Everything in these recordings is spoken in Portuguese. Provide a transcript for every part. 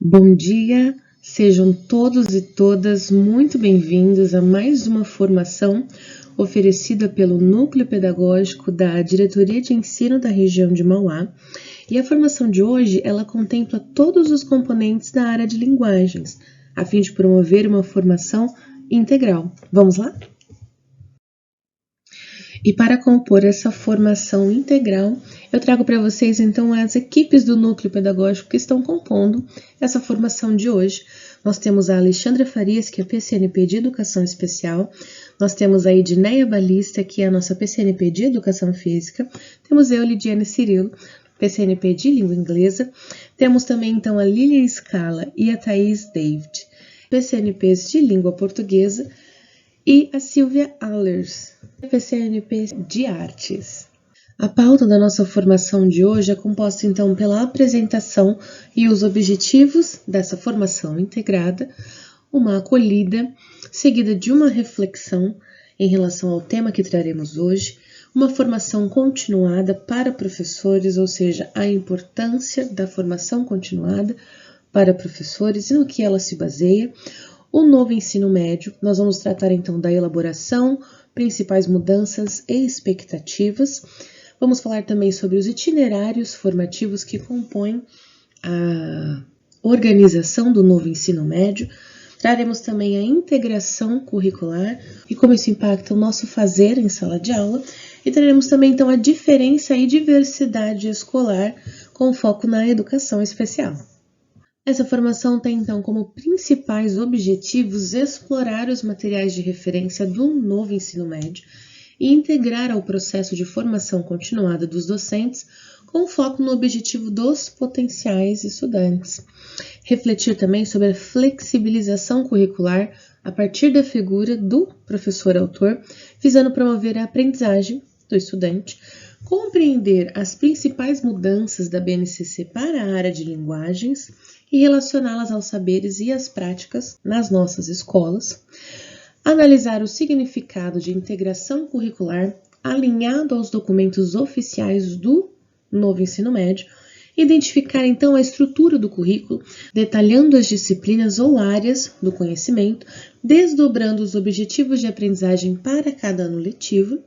Bom dia, sejam todos e todas muito bem-vindos a mais uma formação oferecida pelo Núcleo Pedagógico da Diretoria de Ensino da região de Mauá. E a formação de hoje, ela contempla todos os componentes da área de linguagens, a fim de promover uma formação integral. Vamos lá? E para compor essa formação integral, eu trago para vocês então as equipes do núcleo pedagógico que estão compondo essa formação de hoje. Nós temos a Alexandra Farias, que é PCNP de Educação Especial. Nós temos a Edneia Balista, que é a nossa PCNP de Educação Física. Temos eu, Lidiane Cirilo, PCNP de Língua Inglesa. Temos também então a Lilia Scala e a Thaís David, PCNPs de Língua Portuguesa. E a Silvia Allers, PCNP de Artes. A pauta da nossa formação de hoje é composta então pela apresentação e os objetivos dessa formação integrada, uma acolhida, seguida de uma reflexão em relação ao tema que traremos hoje, uma formação continuada para professores, ou seja, a importância da formação continuada para professores e no que ela se baseia. O novo ensino médio, nós vamos tratar então da elaboração, principais mudanças e expectativas. Vamos falar também sobre os itinerários formativos que compõem a organização do novo ensino médio. Traremos também a integração curricular e como isso impacta o nosso fazer em sala de aula. E traremos também então a diferença e diversidade escolar com foco na educação especial. Essa formação tem, então, como principais objetivos explorar os materiais de referência do novo ensino médio e integrar ao processo de formação continuada dos docentes com foco no objetivo dos potenciais estudantes. Refletir também sobre a flexibilização curricular a partir da figura do professor-autor, visando promover a aprendizagem do estudante, compreender as principais mudanças da BNCC para a área de linguagens e relacioná-las aos saberes e às práticas nas nossas escolas, analisar o significado de integração curricular alinhado aos documentos oficiais do novo ensino médio, identificar então a estrutura do currículo, detalhando as disciplinas ou áreas do conhecimento, desdobrando os objetivos de aprendizagem para cada ano letivo,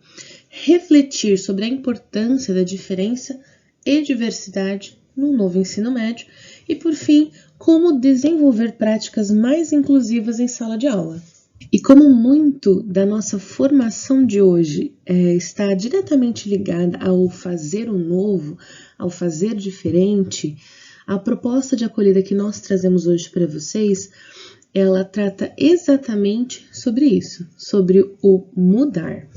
refletir sobre a importância da diferença e diversidade no novo ensino médio e, por fim, como desenvolver práticas mais inclusivas em sala de aula. E como muito da nossa formação de hoje está diretamente ligada ao fazer o novo, ao fazer diferente, a proposta de acolhida que nós trazemos hoje para vocês, ela trata exatamente sobre isso, sobre o mudar.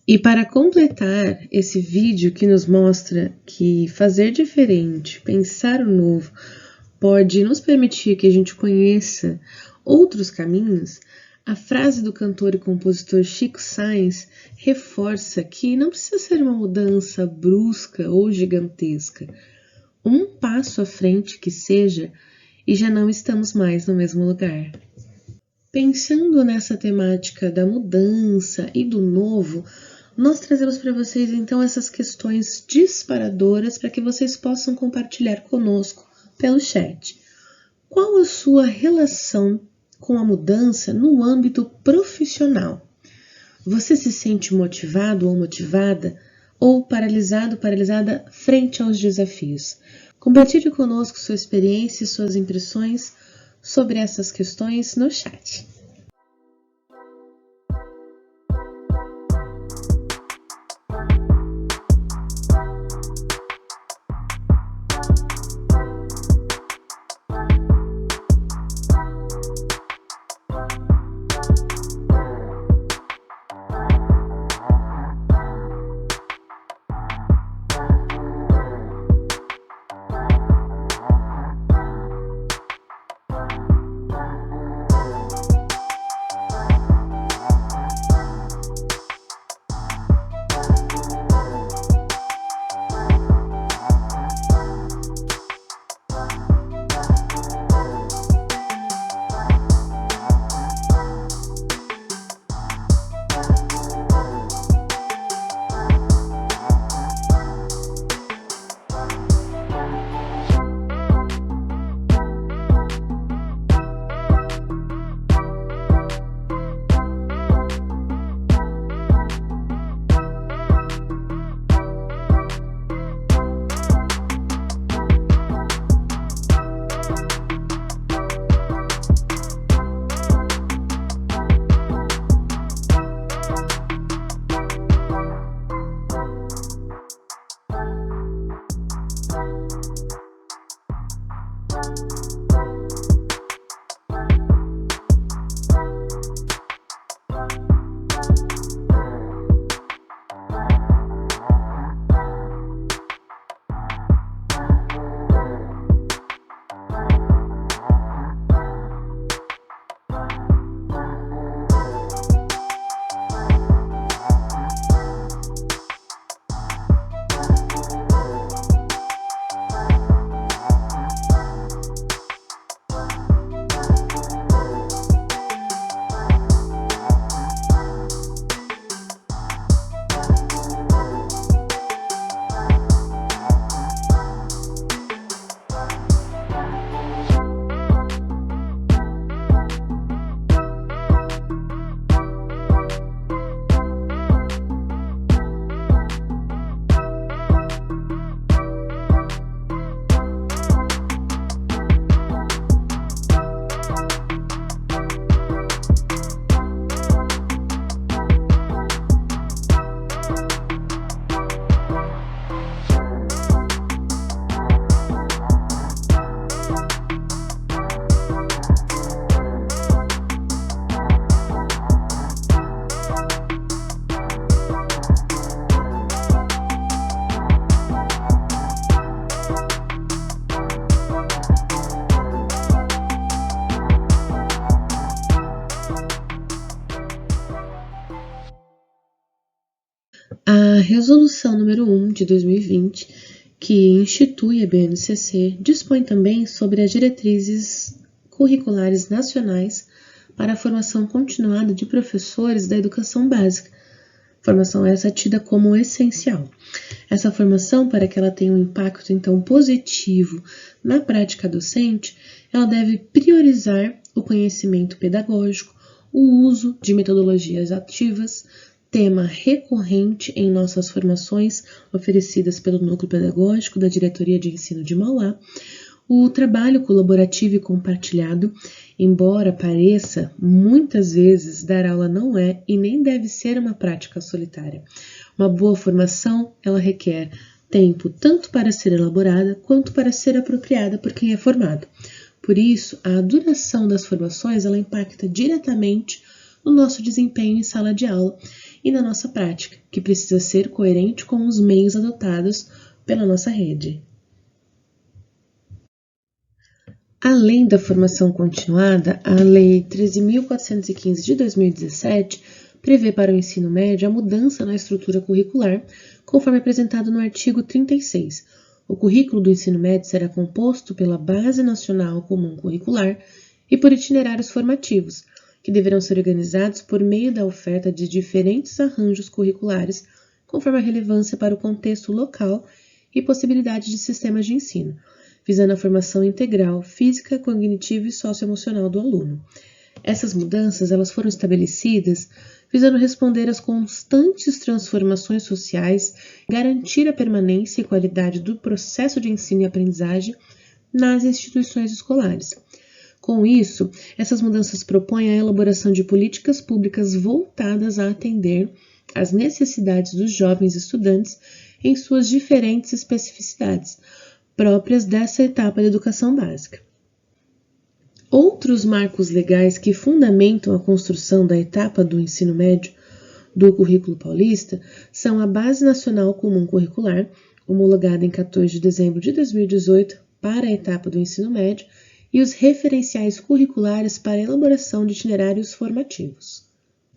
E para completar esse vídeo que nos mostra que fazer diferente, pensar o novo, pode nos permitir que a gente conheça outros caminhos, a frase do cantor e compositor Chico Science reforça que não precisa ser uma mudança brusca ou gigantesca. Um passo à frente que seja, e já não estamos mais no mesmo lugar. Pensando nessa temática da mudança e do novo, nós trazemos para vocês então essas questões disparadoras para que vocês possam compartilhar conosco pelo chat. Qual a sua relação com a mudança no âmbito profissional? Você se sente motivado ou motivada ou paralisado, paralisada frente aos desafios? Compartilhe conosco sua experiência e suas impressões sobre essas questões no chat. A Resolução número 1 de 2020, que institui a BNCC, dispõe também sobre as diretrizes curriculares nacionais para a formação continuada de professores da educação básica. Formação essa tida como essencial. Essa formação, para que ela tenha um impacto então positivo na prática docente, ela deve priorizar o conhecimento pedagógico, o uso de metodologias ativas, tema recorrente em nossas formações oferecidas pelo Núcleo Pedagógico da Diretoria de Ensino de Mauá, o trabalho colaborativo e compartilhado, embora pareça, muitas vezes dar aula não é e nem deve ser uma prática solitária. Uma boa formação, ela requer tempo tanto para ser elaborada quanto para ser apropriada por quem é formado. Por isso, a duração das formações ela impacta diretamente no nosso desempenho em sala de aula e na nossa prática, que precisa ser coerente com os meios adotados pela nossa rede. Além da formação continuada, a Lei 13.415 de 2017 prevê para o ensino médio a mudança na estrutura curricular, conforme apresentado no artigo 36. O currículo do ensino médio será composto pela Base Nacional Comum Curricular e por itinerários formativos, que deverão ser organizados por meio da oferta de diferentes arranjos curriculares, conforme a relevância para o contexto local e possibilidade de sistemas de ensino, visando a formação integral, física, cognitiva e socioemocional do aluno. Essas mudanças elas foram estabelecidas visando responder às constantes transformações sociais, garantir a permanência e qualidade do processo de ensino e aprendizagem nas instituições escolares. Com isso, essas mudanças propõem a elaboração de políticas públicas voltadas a atender às necessidades dos jovens estudantes em suas diferentes especificidades, próprias dessa etapa da educação básica. Outros marcos legais que fundamentam a construção da etapa do ensino médio do currículo paulista são a Base Nacional Comum Curricular, homologada em 14 de dezembro de 2018 para a etapa do ensino médio, e os referenciais curriculares para a elaboração de itinerários formativos.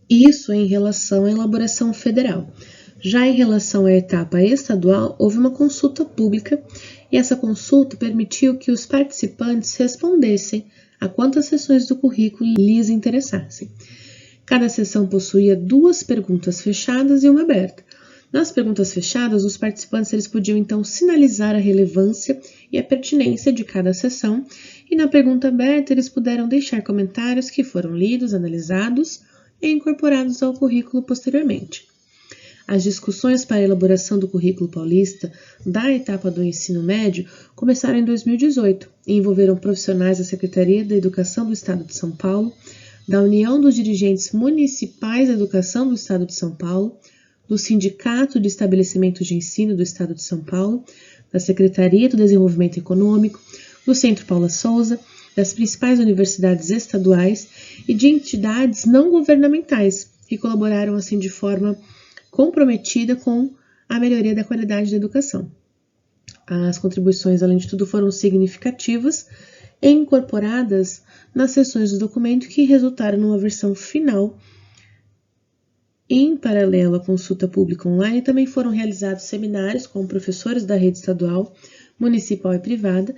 Isso em relação à elaboração federal. Já em relação à etapa estadual, houve uma consulta pública e essa consulta permitiu que os participantes respondessem a quantas sessões do currículo lhes interessassem. Cada sessão possuía 2 perguntas fechadas e uma aberta. Nas perguntas fechadas, os participantes eles podiam então sinalizar a relevância e a pertinência de cada sessão, e na pergunta aberta eles puderam deixar comentários que foram lidos, analisados e incorporados ao currículo posteriormente. As discussões para a elaboração do currículo paulista da etapa do ensino médio começaram em 2018 e envolveram profissionais da Secretaria da Educação do Estado de São Paulo, da União dos Dirigentes Municipais da Educação do Estado de São Paulo, do Sindicato de Estabelecimentos de Ensino do Estado de São Paulo, da Secretaria do Desenvolvimento Econômico, do Centro Paula Souza, das principais universidades estaduais e de entidades não governamentais que colaboraram assim de forma comprometida com a melhoria da qualidade da educação. As contribuições, além de tudo, foram significativas e incorporadas nas seções do documento que resultaram numa versão final. Em paralelo à consulta pública online, também foram realizados seminários com professores da rede estadual, municipal e privada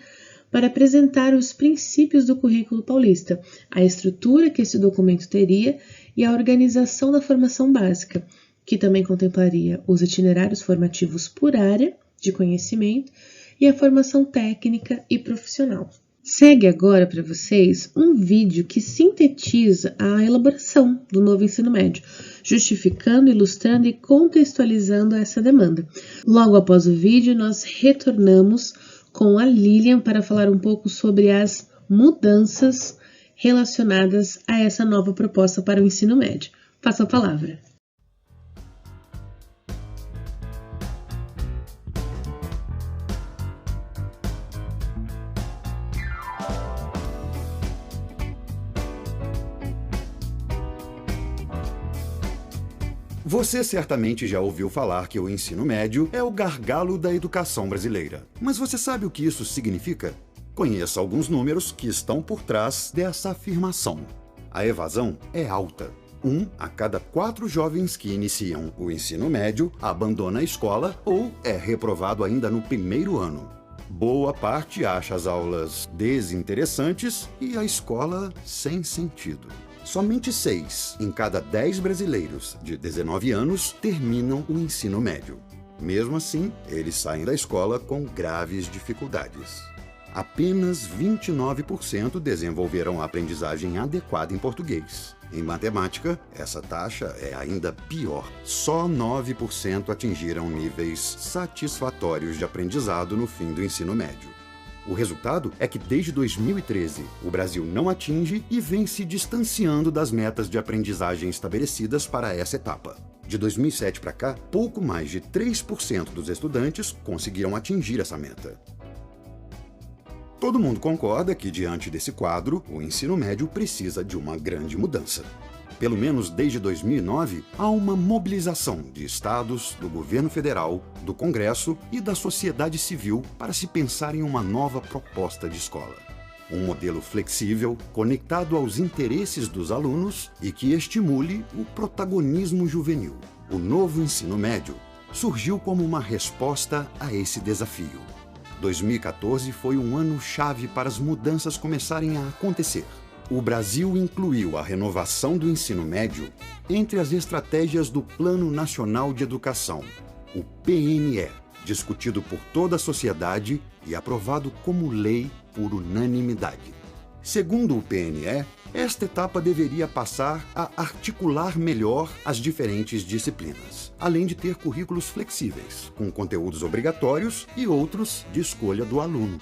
para apresentar os princípios do currículo paulista, a estrutura que esse documento teria e a organização da formação básica, que também contemplaria os itinerários formativos por área de conhecimento e a formação técnica e profissional. Segue agora para vocês um vídeo que sintetiza a elaboração do novo ensino médio, justificando, ilustrando e contextualizando essa demanda. Logo após o vídeo, nós retornamos com a Lilian para falar um pouco sobre as mudanças relacionadas a essa nova proposta para o ensino médio. Passo a palavra. Você certamente já ouviu falar que o ensino médio é o gargalo da educação brasileira. Mas você sabe o que isso significa? Conheça alguns números que estão por trás dessa afirmação. A evasão é alta. 1 a cada 4 jovens que iniciam o ensino médio abandona a escola ou é reprovado ainda no primeiro ano. Boa parte acha as aulas desinteressantes e a escola sem sentido. Somente 6 em cada 10 brasileiros de 19 anos terminam o ensino médio. Mesmo assim, eles saem da escola com graves dificuldades. Apenas 29% desenvolverão a aprendizagem adequada em português. Em matemática, essa taxa é ainda pior. Só 9% atingiram níveis satisfatórios de aprendizado no fim do ensino médio. O resultado é que desde 2013, o Brasil não atinge e vem se distanciando das metas de aprendizagem estabelecidas para essa etapa. De 2007 para cá, pouco mais de 3% dos estudantes conseguiram atingir essa meta. Todo mundo concorda que, diante desse quadro, o ensino médio precisa de uma grande mudança. Pelo menos desde 2009, há uma mobilização de estados, do governo federal, do Congresso e da sociedade civil para se pensar em uma nova proposta de escola. Um modelo flexível, conectado aos interesses dos alunos e que estimule o protagonismo juvenil. O novo ensino médio surgiu como uma resposta a esse desafio. 2014 foi um ano-chave para as mudanças começarem a acontecer. O Brasil incluiu a renovação do ensino médio entre as estratégias do Plano Nacional de Educação, o PNE, discutido por toda a sociedade e aprovado como lei por unanimidade. Segundo o PNE, esta etapa deveria passar a articular melhor as diferentes disciplinas, além de ter currículos flexíveis, com conteúdos obrigatórios e outros de escolha do aluno.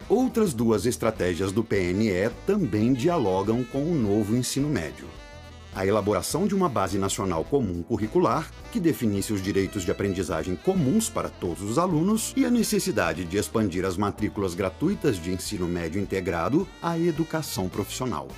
Outras duas estratégias do PNE também dialogam com o novo ensino médio. A elaboração de uma base nacional comum curricular, que definisse os direitos de aprendizagem comuns para todos os alunos, e a necessidade de expandir as matrículas gratuitas de ensino médio integrado à educação profissional.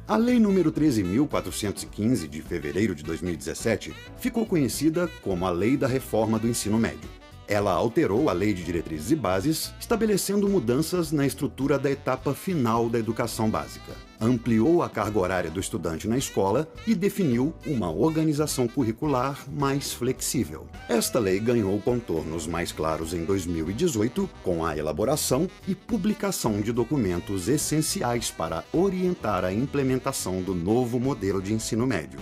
A Lei nº 13.415, de fevereiro de 2017, ficou conhecida como a Lei da Reforma do Ensino Médio. Ela alterou a Lei de Diretrizes e Bases, estabelecendo mudanças na estrutura da etapa final da educação básica. Ampliou a carga horária do estudante na escola e definiu uma organização curricular mais flexível. Esta lei ganhou contornos mais claros em 2018, com a elaboração e publicação de documentos essenciais para orientar a implementação do novo modelo de ensino médio.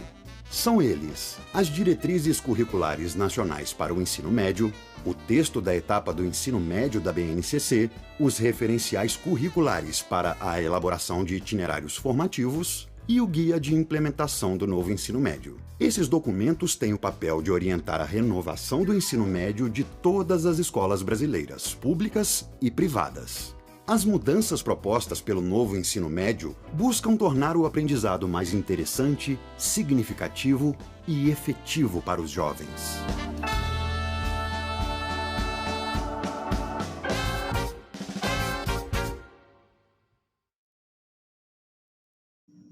São eles: as Diretrizes Curriculares Nacionais para o Ensino Médio, o texto da etapa do ensino médio da BNCC, os referenciais curriculares para a elaboração de itinerários formativos e o Guia de Implementação do Novo Ensino Médio. Esses documentos têm o papel de orientar a renovação do ensino médio de todas as escolas brasileiras, públicas e privadas. As mudanças propostas pelo novo ensino médio buscam tornar o aprendizado mais interessante, significativo e efetivo para os jovens.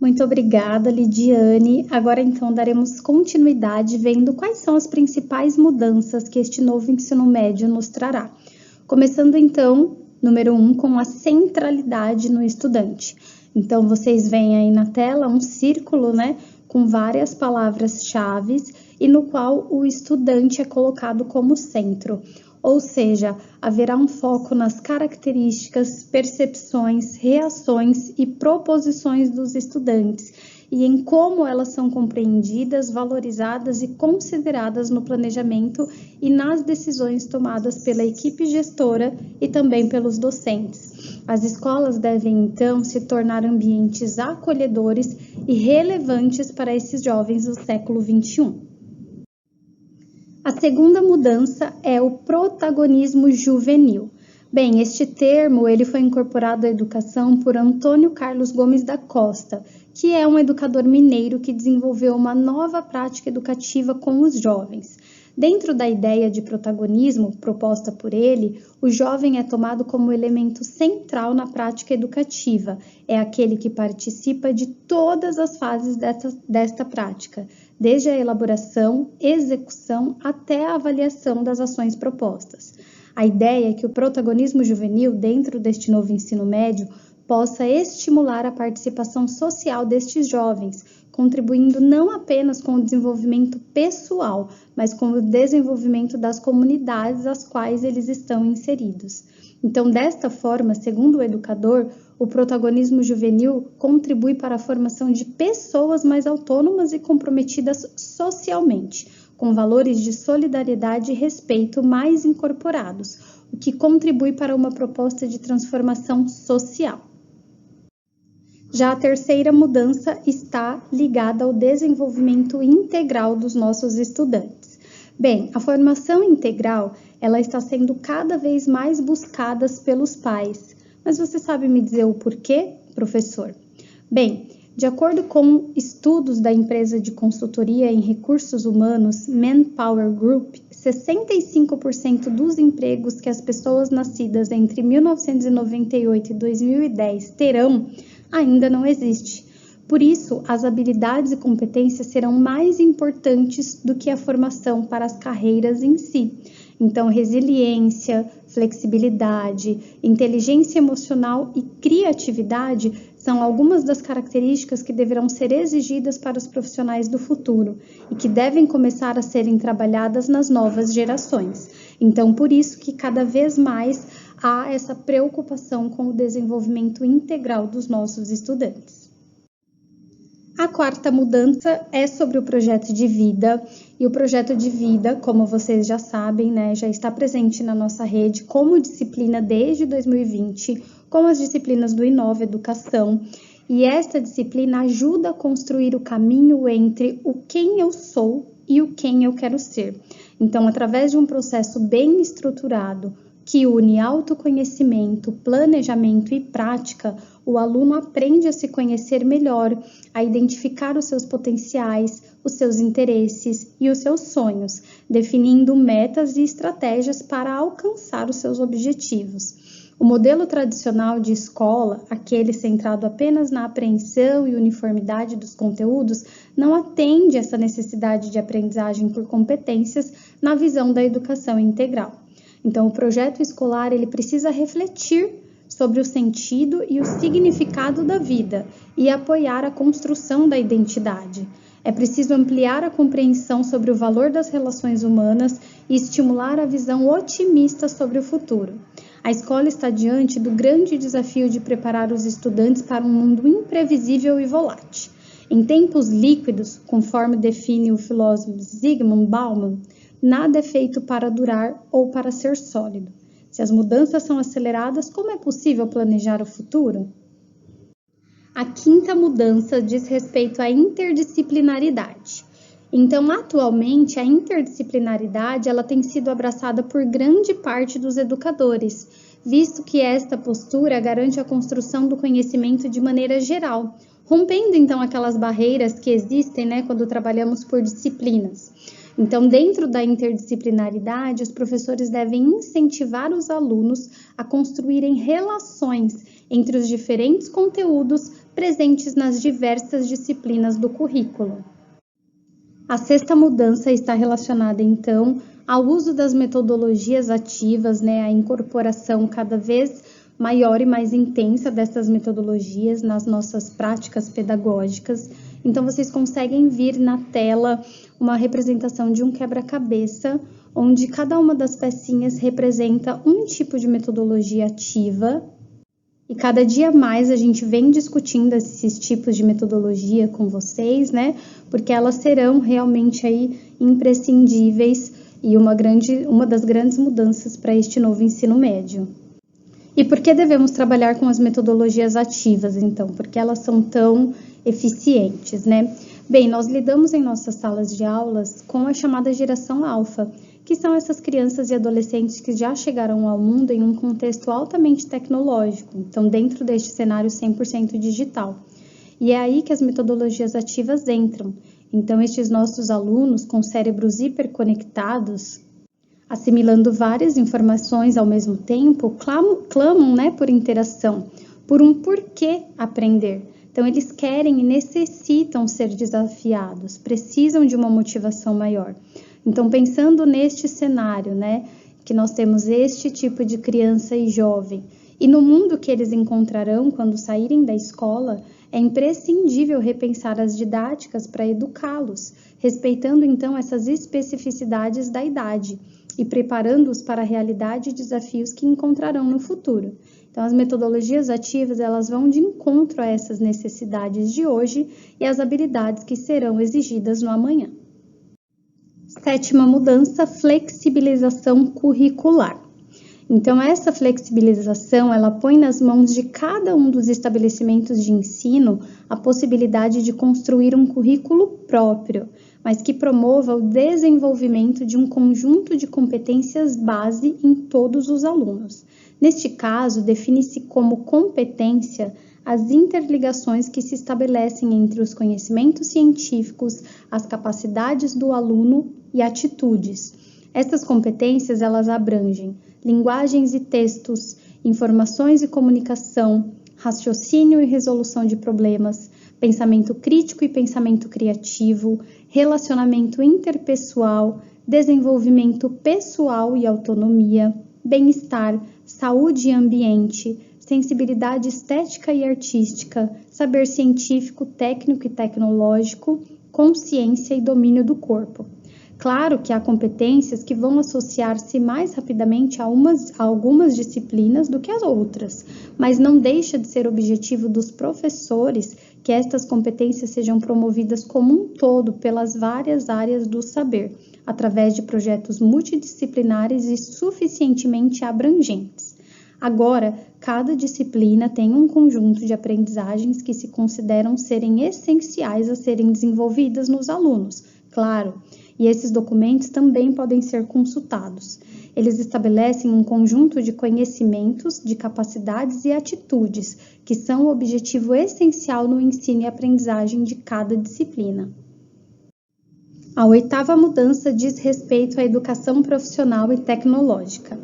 Muito obrigada, Lidiane. Agora, então, daremos continuidade vendo quais são as principais mudanças que este novo ensino médio nos trará. Começando, então, número 1, com a centralidade no estudante. Então, vocês veem aí na tela um círculo, com várias palavras-chave e no qual o estudante é colocado como centro. Ou seja, haverá um foco nas características, percepções, reações e proposições dos estudantes e em como elas são compreendidas, valorizadas e consideradas no planejamento e nas decisões tomadas pela equipe gestora e também pelos docentes. As escolas devem, então, se tornar ambientes acolhedores e relevantes para esses jovens do século XXI. A segunda mudança é o protagonismo juvenil. Bem, este termo ele foi incorporado à educação por Antônio Carlos Gomes da Costa, que é um educador mineiro que desenvolveu uma nova prática educativa com os jovens. Dentro da ideia de protagonismo proposta por ele, o jovem é tomado como elemento central na prática educativa. É aquele que participa de todas as fases desta prática, desde a elaboração, execução até a avaliação das ações propostas. A ideia é que o protagonismo juvenil dentro deste novo ensino médio possa estimular a participação social destes jovens, contribuindo não apenas com o desenvolvimento pessoal, mas com o desenvolvimento das comunidades às quais eles estão inseridos. Então, desta forma, segundo o educador, o protagonismo juvenil contribui para a formação de pessoas mais autônomas e comprometidas socialmente, com valores de solidariedade e respeito mais incorporados, o que contribui para uma proposta de transformação social. Já a terceira mudança está ligada ao desenvolvimento integral dos nossos estudantes. Bem, a formação integral ela está sendo cada vez mais buscada pelos pais. Mas você sabe me dizer o porquê, professor? Bem, de acordo com estudos da empresa de consultoria em recursos humanos Manpower Group, 65% dos empregos que as pessoas nascidas entre 1998 e 2010 terão ainda não existe. Por isso, as habilidades e competências serão mais importantes do que a formação para as carreiras em si. Então, resiliência, flexibilidade, inteligência emocional e criatividade são algumas das características que deverão ser exigidas para os profissionais do futuro e que devem começar a serem trabalhadas nas novas gerações. Então, por isso que cada vez mais há essa preocupação com o desenvolvimento integral dos nossos estudantes. A quarta mudança é sobre o projeto de vida, e o projeto de vida, como vocês já sabem, né, já está presente na nossa rede como disciplina desde 2020, com as disciplinas do Inova Educação, e esta disciplina ajuda a construir o caminho entre o quem eu sou e o quem eu quero ser. Então, através de um processo bem estruturado, que une autoconhecimento, planejamento e prática, o aluno aprende a se conhecer melhor, a identificar os seus potenciais, os seus interesses e os seus sonhos, definindo metas e estratégias para alcançar os seus objetivos. O modelo tradicional de escola, aquele centrado apenas na apreensão e uniformidade dos conteúdos, não atende essa necessidade de aprendizagem por competências na visão da educação integral. Então, o projeto escolar ele precisa refletir sobre o sentido e o significado da vida e apoiar a construção da identidade. É preciso ampliar a compreensão sobre o valor das relações humanas e estimular a visão otimista sobre o futuro. A escola está diante do grande desafio de preparar os estudantes para um mundo imprevisível e volátil. Em tempos líquidos, conforme define o filósofo Zygmunt Bauman, nada é feito para durar ou para ser sólido. Se as mudanças são aceleradas, como é possível planejar o futuro? A quinta mudança diz respeito à interdisciplinaridade. Então, atualmente, a interdisciplinaridade ela tem sido abraçada por grande parte dos educadores, visto que esta postura garante a construção do conhecimento de maneira geral, rompendo então aquelas barreiras que existem, né, quando trabalhamos por disciplinas. Então, dentro da interdisciplinaridade, os professores devem incentivar os alunos a construírem relações entre os diferentes conteúdos presentes nas diversas disciplinas do currículo. A sexta mudança está relacionada, então, ao uso das metodologias ativas, né, a incorporação cada vez maior e mais intensa dessas metodologias nas nossas práticas pedagógicas. Então, vocês conseguem ver na tela uma representação de um quebra-cabeça, onde cada uma das pecinhas representa um tipo de metodologia ativa. E cada dia mais a gente vem discutindo esses tipos de metodologia com vocês, né? Porque elas serão realmente aí imprescindíveis e uma das grandes mudanças para este novo ensino médio. E por que devemos trabalhar com as metodologias ativas, então? Porque elas são tão eficientes, né? Bem, nós lidamos em nossas salas de aulas com a chamada geração alfa, que são essas crianças e adolescentes que já chegaram ao mundo em um contexto altamente tecnológico, então dentro deste cenário 100% digital. E é aí que as metodologias ativas entram. Então, estes nossos alunos com cérebros hiperconectados, assimilando várias informações ao mesmo tempo, clamam, né, por interação, por um porquê aprender. Então, eles querem e necessitam ser desafiados, precisam de uma motivação maior. Então, pensando neste cenário, né, que nós temos este tipo de criança e jovem, e no mundo que eles encontrarão quando saírem da escola, é imprescindível repensar as didáticas para educá-los, respeitando então essas especificidades da idade e preparando-os para a realidade e desafios que encontrarão no futuro. Então, as metodologias ativas, elas vão de encontro a essas necessidades de hoje e as habilidades que serão exigidas no amanhã. Sétima mudança, flexibilização curricular. Então, essa flexibilização, ela põe nas mãos de cada um dos estabelecimentos de ensino a possibilidade de construir um currículo próprio, mas que promova o desenvolvimento de um conjunto de competências base em todos os alunos. Neste caso, define-se como competência as interligações que se estabelecem entre os conhecimentos científicos, as capacidades do aluno e atitudes. Essas competências, elas abrangem linguagens e textos, informações e comunicação, raciocínio e resolução de problemas, pensamento crítico e pensamento criativo, relacionamento interpessoal, desenvolvimento pessoal e autonomia, bem-estar, saúde e ambiente, sensibilidade estética e artística, saber científico, técnico e tecnológico, consciência e domínio do corpo. Claro que há competências que vão associar-se mais rapidamente a algumas disciplinas do que as outras, mas não deixa de ser objetivo dos professores que estas competências sejam promovidas como um todo pelas várias áreas do saber, através de projetos multidisciplinares e suficientemente abrangentes. Agora, cada disciplina tem um conjunto de aprendizagens que se consideram serem essenciais a serem desenvolvidas nos alunos, claro, e esses documentos também podem ser consultados. Eles estabelecem um conjunto de conhecimentos, de capacidades e atitudes, que são o objetivo essencial no ensino e aprendizagem de cada disciplina. A 8ª mudança diz respeito à educação profissional e tecnológica.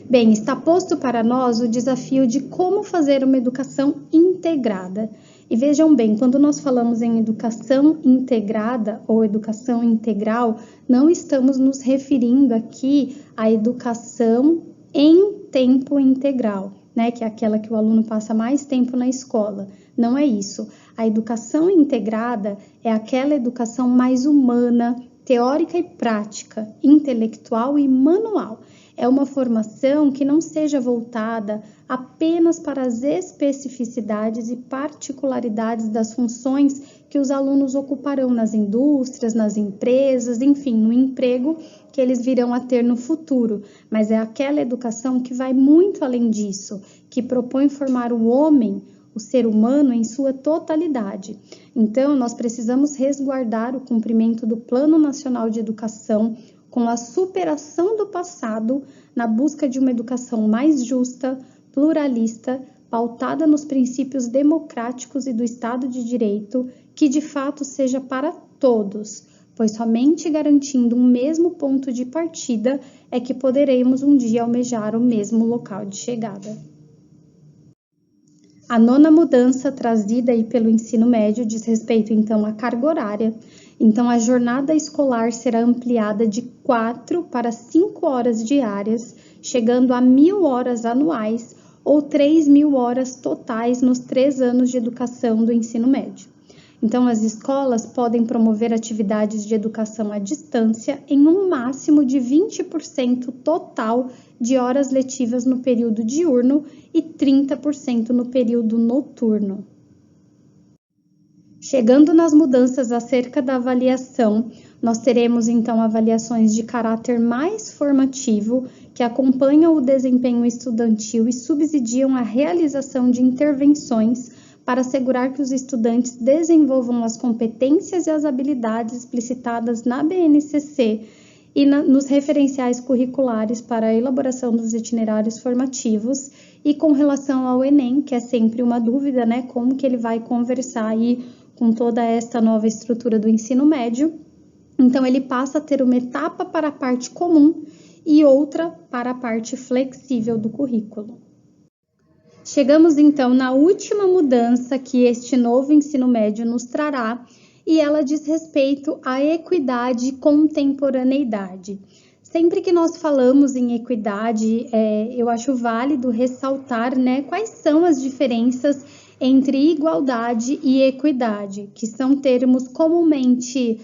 Bem, está posto para nós o desafio de como fazer uma educação integrada. E vejam bem, quando nós falamos em educação integrada ou educação integral, não estamos nos referindo aqui à educação em tempo integral, né? Que é aquela que o aluno passa mais tempo na escola. Não é isso. A educação integrada é aquela educação mais humana, teórica e prática, intelectual e manual. É uma formação que não seja voltada apenas para as especificidades e particularidades das funções que os alunos ocuparão nas indústrias, nas empresas, enfim, no emprego que eles virão a ter no futuro, mas é aquela educação que vai muito além disso, que propõe formar o homem, o ser humano, em sua totalidade. Então, nós precisamos resguardar o cumprimento do Plano Nacional de Educação, com a superação do passado na busca de uma educação mais justa, pluralista, pautada nos princípios democráticos e do Estado de Direito, que de fato seja para todos, pois somente garantindo um mesmo ponto de partida é que poderemos um dia almejar o mesmo local de chegada. A 9ª mudança trazida aí pelo ensino médio diz respeito então à carga horária. Então, a jornada escolar será ampliada de 4 para 5 horas diárias, chegando a 1.000 horas anuais ou 3.000 horas totais nos 3 anos de educação do ensino médio. Então, as escolas podem promover atividades de educação à distância em um máximo de 20% total de horas letivas no período diurno e 30% no período noturno. Chegando nas mudanças acerca da avaliação, nós teremos então avaliações de caráter mais formativo que acompanham o desempenho estudantil e subsidiam a realização de intervenções para assegurar que os estudantes desenvolvam as competências e as habilidades explicitadas na BNCC e nos referenciais curriculares para a elaboração dos itinerários formativos e com relação ao Enem, que é sempre uma dúvida, né, como que ele vai conversar aí com toda esta nova estrutura do ensino médio. Então, ele passa a ter uma etapa para a parte comum e outra para a parte flexível do currículo. Chegamos, então, na última mudança que este novo ensino médio nos trará, e ela diz respeito à equidade e contemporaneidade. Sempre que nós falamos em equidade, eu acho válido ressaltar, né, quais são as diferenças entre igualdade e equidade, que são termos comumente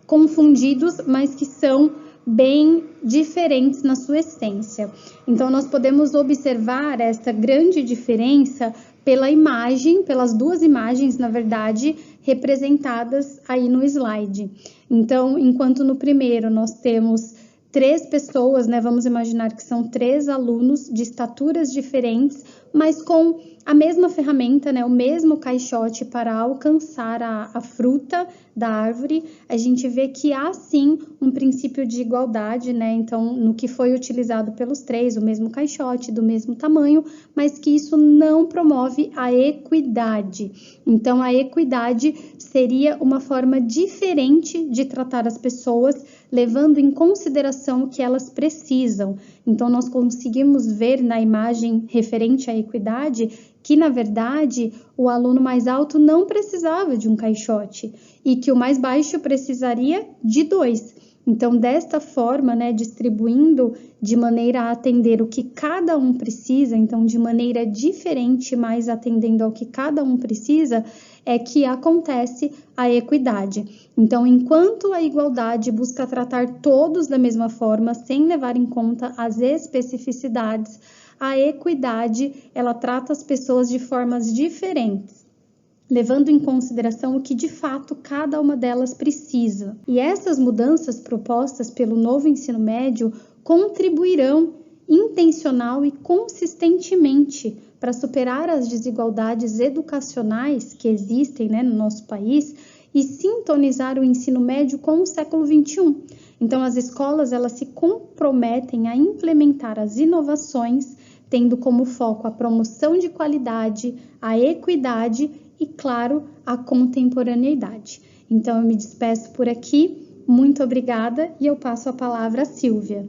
confundidos, mas que são bem diferentes na sua essência. Então, nós podemos observar esta grande diferença pela imagem, pelas duas imagens, na verdade, representadas aí no slide. Então, enquanto no primeiro nós temos 3 pessoas, né, vamos imaginar que são 3 alunos de estaturas diferentes, mas com a mesma ferramenta, né, o mesmo caixote para alcançar a fruta da árvore, a gente vê que há sim um princípio de igualdade, né, então no que foi utilizado pelos 3, o mesmo caixote, do mesmo tamanho, mas que isso não promove a equidade. Então a equidade seria uma forma diferente de tratar as pessoas, levando em consideração o que elas precisam. Então, nós conseguimos ver na imagem referente à equidade que, na verdade, o aluno mais alto não precisava de um caixote e que o mais baixo precisaria de 2. Então, desta forma, distribuindo de maneira a atender o que cada um precisa, então de maneira diferente, mas atendendo ao que cada um precisa, é que acontece a equidade. Então, enquanto a igualdade busca tratar todos da mesma forma, sem levar em conta as especificidades, a equidade, ela trata as pessoas de formas diferentes, levando em consideração o que de fato cada uma delas precisa. E essas mudanças propostas pelo novo ensino médio contribuirão intencional e consistentemente para superar as desigualdades educacionais que existem no nosso país e sintonizar o ensino médio com o século XXI. Então, as escolas elas se comprometem a implementar as inovações, tendo como foco a promoção de qualidade, a equidade e, claro, a contemporaneidade. Então, eu me despeço por aqui. Muito obrigada e eu passo a palavra à Silvia.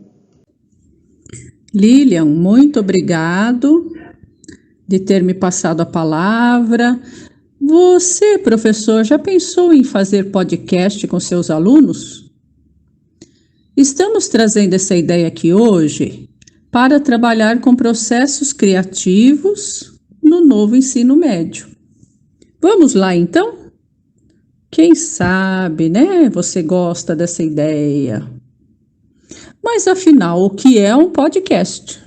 Lilian, muito obrigado de ter me passado a palavra. Você, professor, já pensou em fazer podcast com seus alunos? Estamos trazendo essa ideia aqui hoje para trabalhar com processos criativos no novo ensino médio. Vamos lá, então? Quem sabe, você gosta dessa ideia. Mas, afinal, o que é um podcast?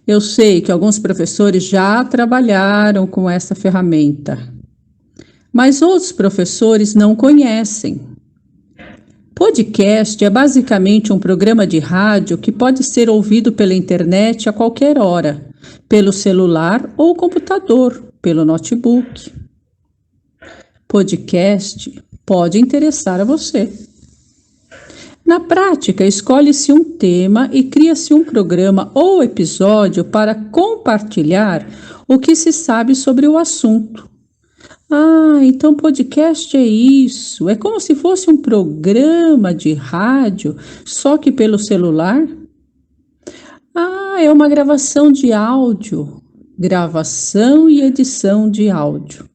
Eu sei que alguns professores já trabalharam com essa ferramenta, mas outros professores não conhecem. Podcast é basicamente um programa de rádio que pode ser ouvido pela internet a qualquer hora, pelo celular ou computador, pelo notebook. Podcast pode interessar a você. Na prática, escolhe-se um tema e cria-se um programa ou episódio para compartilhar o que se sabe sobre o assunto. Então podcast é isso. É como se fosse um programa de rádio, só que pelo celular? É uma gravação de áudio. Gravação e edição de áudio.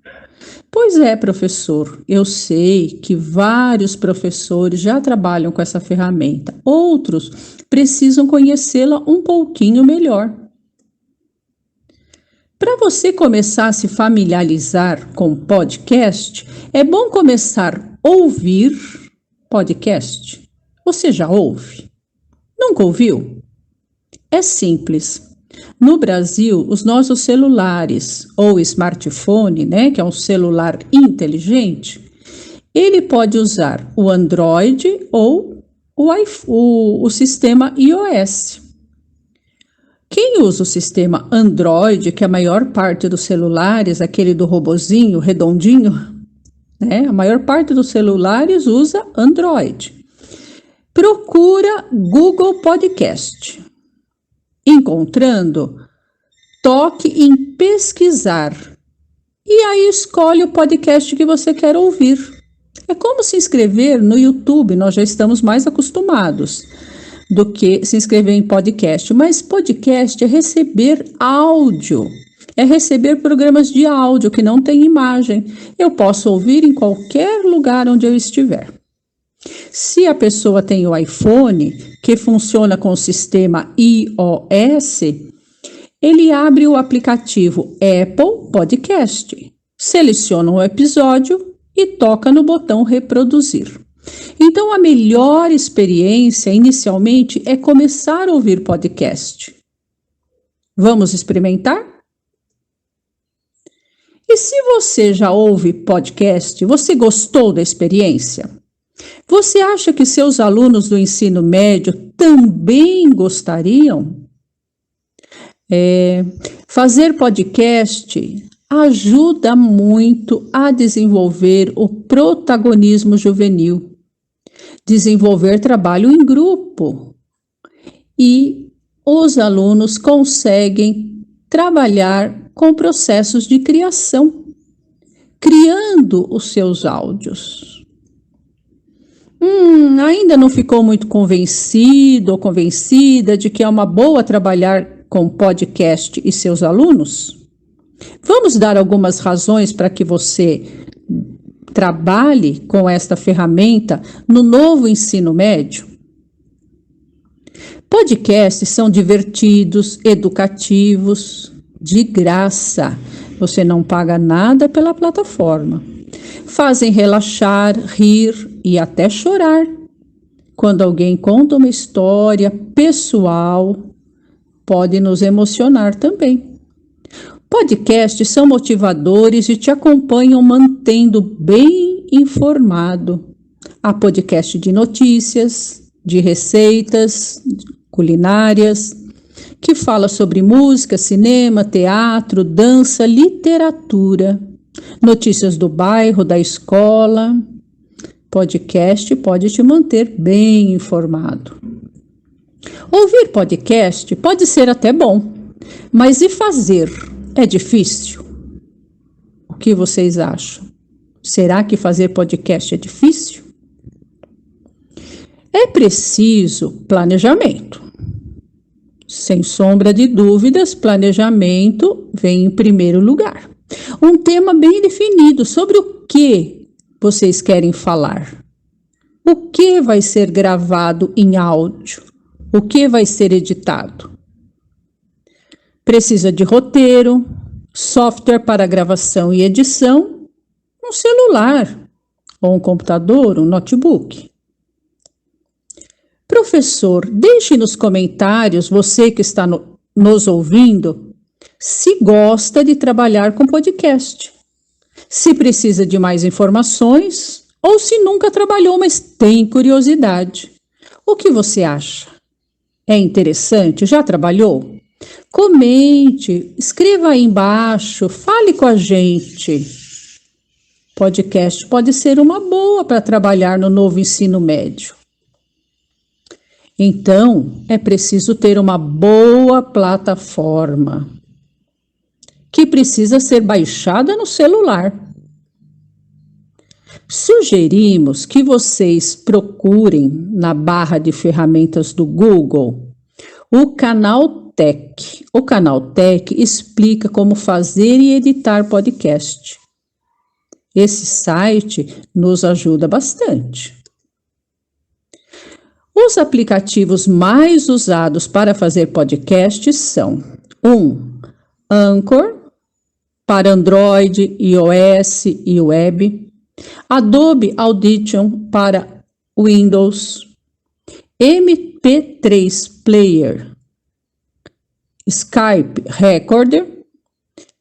Pois é, professor, eu sei que vários professores já trabalham com essa ferramenta. Outros precisam conhecê-la um pouquinho melhor. Para você começar a se familiarizar com podcast, é bom começar a ouvir podcast. Você já ouve? Nunca ouviu? É simples. No Brasil, os nossos celulares ou smartphone, que é um celular inteligente, ele pode usar o Android ou o sistema iOS. Quem usa o sistema Android, que é a maior parte dos celulares, aquele do robozinho redondinho, a maior parte dos celulares usa Android. Procura Google Podcast. Encontrando, toque em pesquisar e aí escolhe o podcast que você quer ouvir. É como se inscrever no YouTube, nós já estamos mais acostumados do que se inscrever em podcast, mas podcast é receber áudio, é receber programas de áudio que não tem imagem. Eu posso ouvir em qualquer lugar onde eu estiver. Se a pessoa tem o iPhone, que funciona com o sistema iOS, ele abre o aplicativo Apple Podcast, seleciona um episódio e toca no botão reproduzir. Então, a melhor experiência inicialmente é começar a ouvir podcast. Vamos experimentar? E se você já ouve podcast, você gostou da experiência? Você acha que seus alunos do ensino médio também gostariam? Fazer podcast ajuda muito a desenvolver o protagonismo juvenil, desenvolver trabalho em grupo e os alunos conseguem trabalhar com processos de criação, criando os seus áudios. Ainda não ficou muito convencido ou convencida de que é uma boa trabalhar com podcast e seus alunos? Vamos dar algumas razões para que você trabalhe com esta ferramenta no novo ensino médio? Podcasts são divertidos, educativos, de graça. Você não paga nada pela plataforma. Fazem relaxar, rir e até chorar. Quando alguém conta uma história pessoal, pode nos emocionar também. Podcasts são motivadores e te acompanham mantendo bem informado. Há podcast de notícias, de receitas culinárias, que fala sobre música, cinema, teatro, dança, literatura, notícias do bairro, da escola. Podcast pode te manter bem informado. Ouvir podcast pode ser até bom, mas e fazer? É difícil? O que vocês acham? Será que fazer podcast é difícil? É preciso planejamento. Sem sombra de dúvidas, planejamento vem em primeiro lugar. Um tema bem definido sobre o que vocês querem falar. O que vai ser gravado em áudio? O que vai ser editado? Precisa de roteiro, software para gravação e edição, um celular, ou um computador, um notebook. Professor, deixe nos comentários, você que está nos ouvindo, se gosta de trabalhar com podcast. Se precisa de mais informações ou se nunca trabalhou, mas tem curiosidade. O que você acha? É interessante? Já trabalhou? Comente, escreva aí embaixo, fale com a gente. Podcast pode ser uma boa para trabalhar no novo ensino médio. Então, é preciso ter uma boa plataforma, que precisa ser baixada no celular. Sugerimos que vocês procurem na barra de ferramentas do Google o Canaltech. O Canaltech explica como fazer e editar podcast. Esse site nos ajuda bastante. Os aplicativos mais usados para fazer podcasts são 1. Anchor, para Android, iOS e web. Adobe Audition para Windows. MP3 Player. Skype Recorder,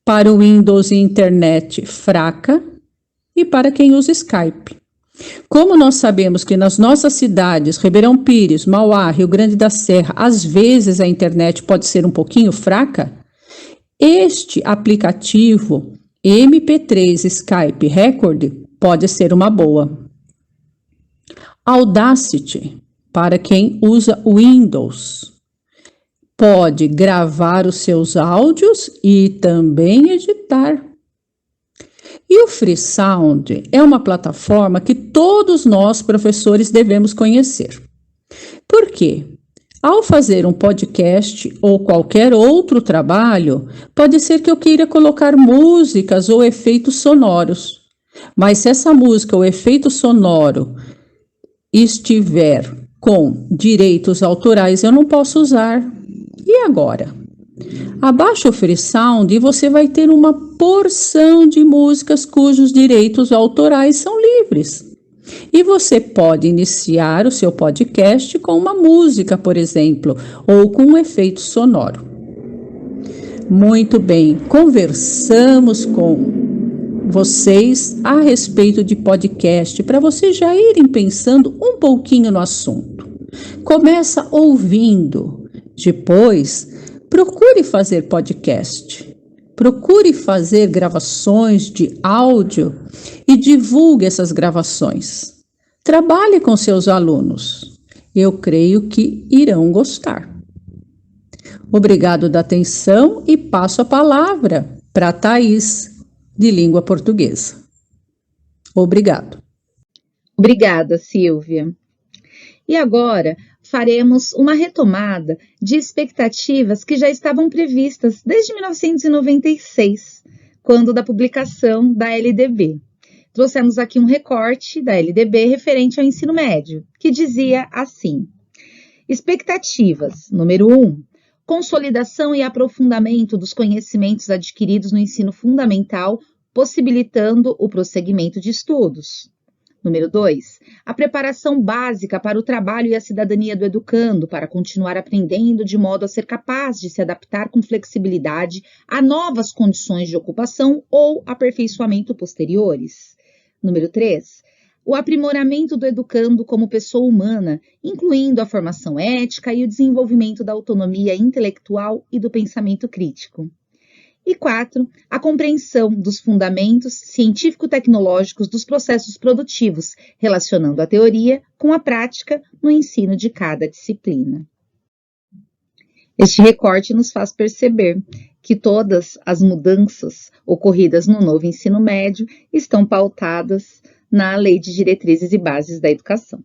para o Windows e internet fraca e para quem usa Skype. Como nós sabemos que nas nossas cidades, Ribeirão Pires, Mauá, Rio Grande da Serra, às vezes a internet pode ser um pouquinho fraca, este aplicativo MP3 Skype Record pode ser uma boa. Audacity, para quem usa Windows, pode gravar os seus áudios e também editar. E o Freesound é uma plataforma que todos nós, professores, devemos conhecer. Por quê? Ao fazer um podcast ou qualquer outro trabalho, pode ser que eu queira colocar músicas ou efeitos sonoros. Mas se essa música ou efeito sonoro estiver com direitos autorais, eu não posso usar. E agora? Abaixa o Freesound e você vai ter uma porção de músicas cujos direitos autorais são livres. E você pode iniciar o seu podcast com uma música, por exemplo, ou com um efeito sonoro. Muito bem, conversamos com vocês a respeito de podcast, para vocês já irem pensando um pouquinho no assunto. Começa ouvindo, depois procure fazer podcast, procure fazer gravações de áudio e divulgue essas gravações. Trabalhe com seus alunos, eu creio que irão gostar. Obrigado da atenção e passo a palavra para a Thaís, de língua portuguesa. Obrigado. Obrigada, Silvia. E agora faremos uma retomada de expectativas que já estavam previstas desde 1996, quando da publicação da LDB. Trouxemos aqui um recorte da LDB referente ao ensino médio, que dizia assim: expectativas, número 1, consolidação e aprofundamento dos conhecimentos adquiridos no ensino fundamental, possibilitando o prosseguimento de estudos. Número 2, a preparação básica para o trabalho e a cidadania do educando, para continuar aprendendo de modo a ser capaz de se adaptar com flexibilidade a novas condições de ocupação ou aperfeiçoamento posteriores. Número 3, o aprimoramento do educando como pessoa humana, incluindo a formação ética e o desenvolvimento da autonomia intelectual e do pensamento crítico. E 4, a compreensão dos fundamentos científico-tecnológicos dos processos produtivos, relacionando a teoria com a prática no ensino de cada disciplina. Este recorte nos faz perceber que todas as mudanças ocorridas no novo ensino médio estão pautadas na Lei de Diretrizes e Bases da Educação.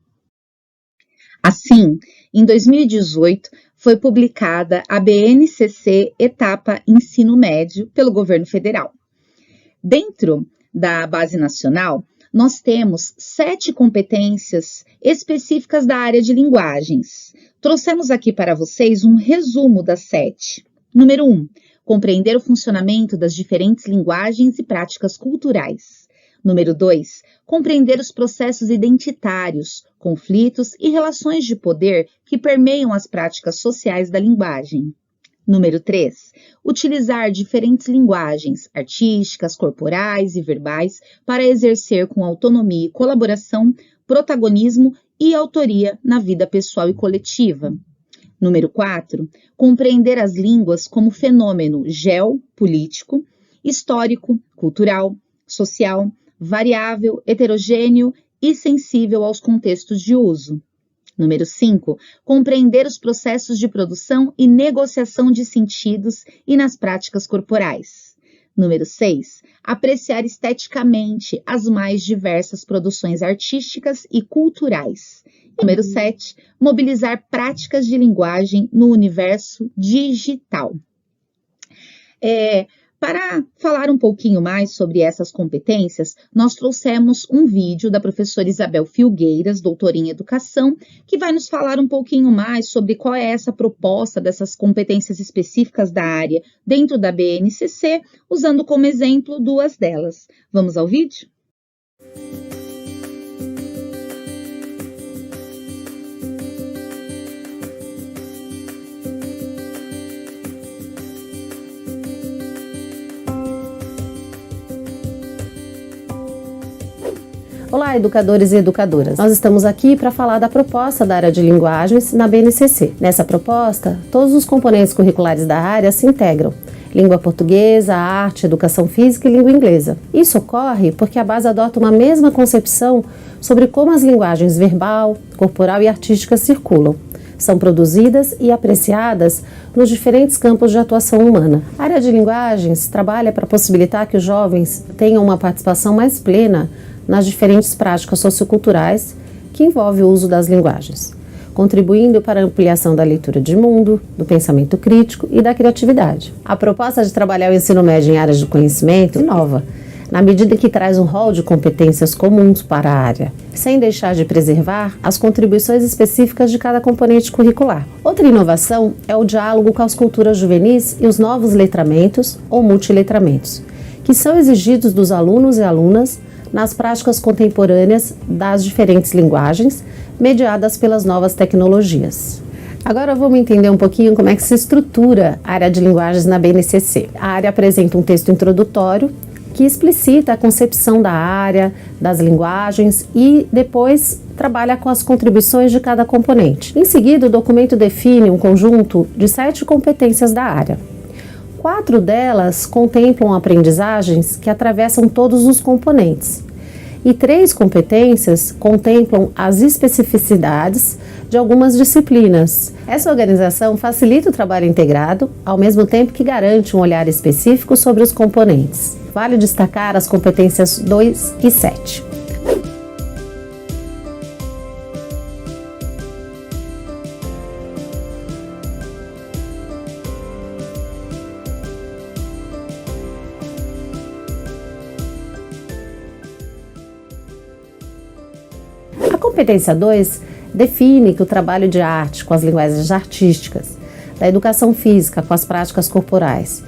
Assim, em 2018, foi publicada a BNCC Etapa Ensino Médio pelo governo federal. Dentro da Base Nacional, nós temos 7 competências específicas da área de linguagens. Trouxemos aqui para vocês um resumo das 7. Número 1, compreender o funcionamento das diferentes linguagens e práticas culturais. Número 2, compreender os processos identitários, conflitos e relações de poder que permeiam as práticas sociais da linguagem. Número 3, utilizar diferentes linguagens artísticas, corporais e verbais para exercer com autonomia e colaboração, protagonismo e autoria na vida pessoal e coletiva. Número 4, compreender as línguas como fenômeno geopolítico, histórico, cultural, social, variável, heterogêneo e sensível aos contextos de uso. Número 5, compreender os processos de produção e negociação de sentidos e nas práticas corporais. Número 6, apreciar esteticamente as mais diversas produções artísticas e culturais. Número 7, mobilizar práticas de linguagem no universo digital. Para falar um pouquinho mais sobre essas competências, nós trouxemos um vídeo da professora Isabel Filgueiras, doutora em educação, que vai nos falar um pouquinho mais sobre qual é essa proposta dessas competências específicas da área dentro da BNCC, usando como exemplo 2 delas. Vamos ao vídeo? Olá, educadores e educadoras! Nós estamos aqui para falar da proposta da área de linguagens na BNCC. Nessa proposta, todos os componentes curriculares da área se integram: língua portuguesa, arte, educação física e língua inglesa. Isso ocorre porque a base adota uma mesma concepção sobre como as linguagens verbal, corporal e artística circulam, são produzidas e apreciadas nos diferentes campos de atuação humana. A área de linguagens trabalha para possibilitar que os jovens tenham uma participação mais plena nas diferentes práticas socioculturais que envolvem o uso das linguagens, contribuindo para a ampliação da leitura de mundo, do pensamento crítico e da criatividade. A proposta de trabalhar o ensino médio em áreas de conhecimento inova, na medida que traz um rol de competências comuns para a área, sem deixar de preservar as contribuições específicas de cada componente curricular. Outra inovação é o diálogo com as culturas juvenis e os novos letramentos ou multiletramentos, que são exigidos dos alunos e alunas nas práticas contemporâneas das diferentes linguagens, mediadas pelas novas tecnologias. Agora vamos entender um pouquinho como é que se estrutura a área de linguagens na BNCC. A área apresenta um texto introdutório que explicita a concepção da área, das linguagens e depois trabalha com as contribuições de cada componente. Em seguida, o documento define um conjunto de 7 competências da área. 4 delas contemplam aprendizagens que atravessam todos os componentes. E 3 competências contemplam as especificidades de algumas disciplinas. Essa organização facilita o trabalho integrado, ao mesmo tempo que garante um olhar específico sobre os componentes. Vale destacar as competências 2 e 7. A competência 2 define que o trabalho de arte com as linguagens artísticas, da educação física com as práticas corporais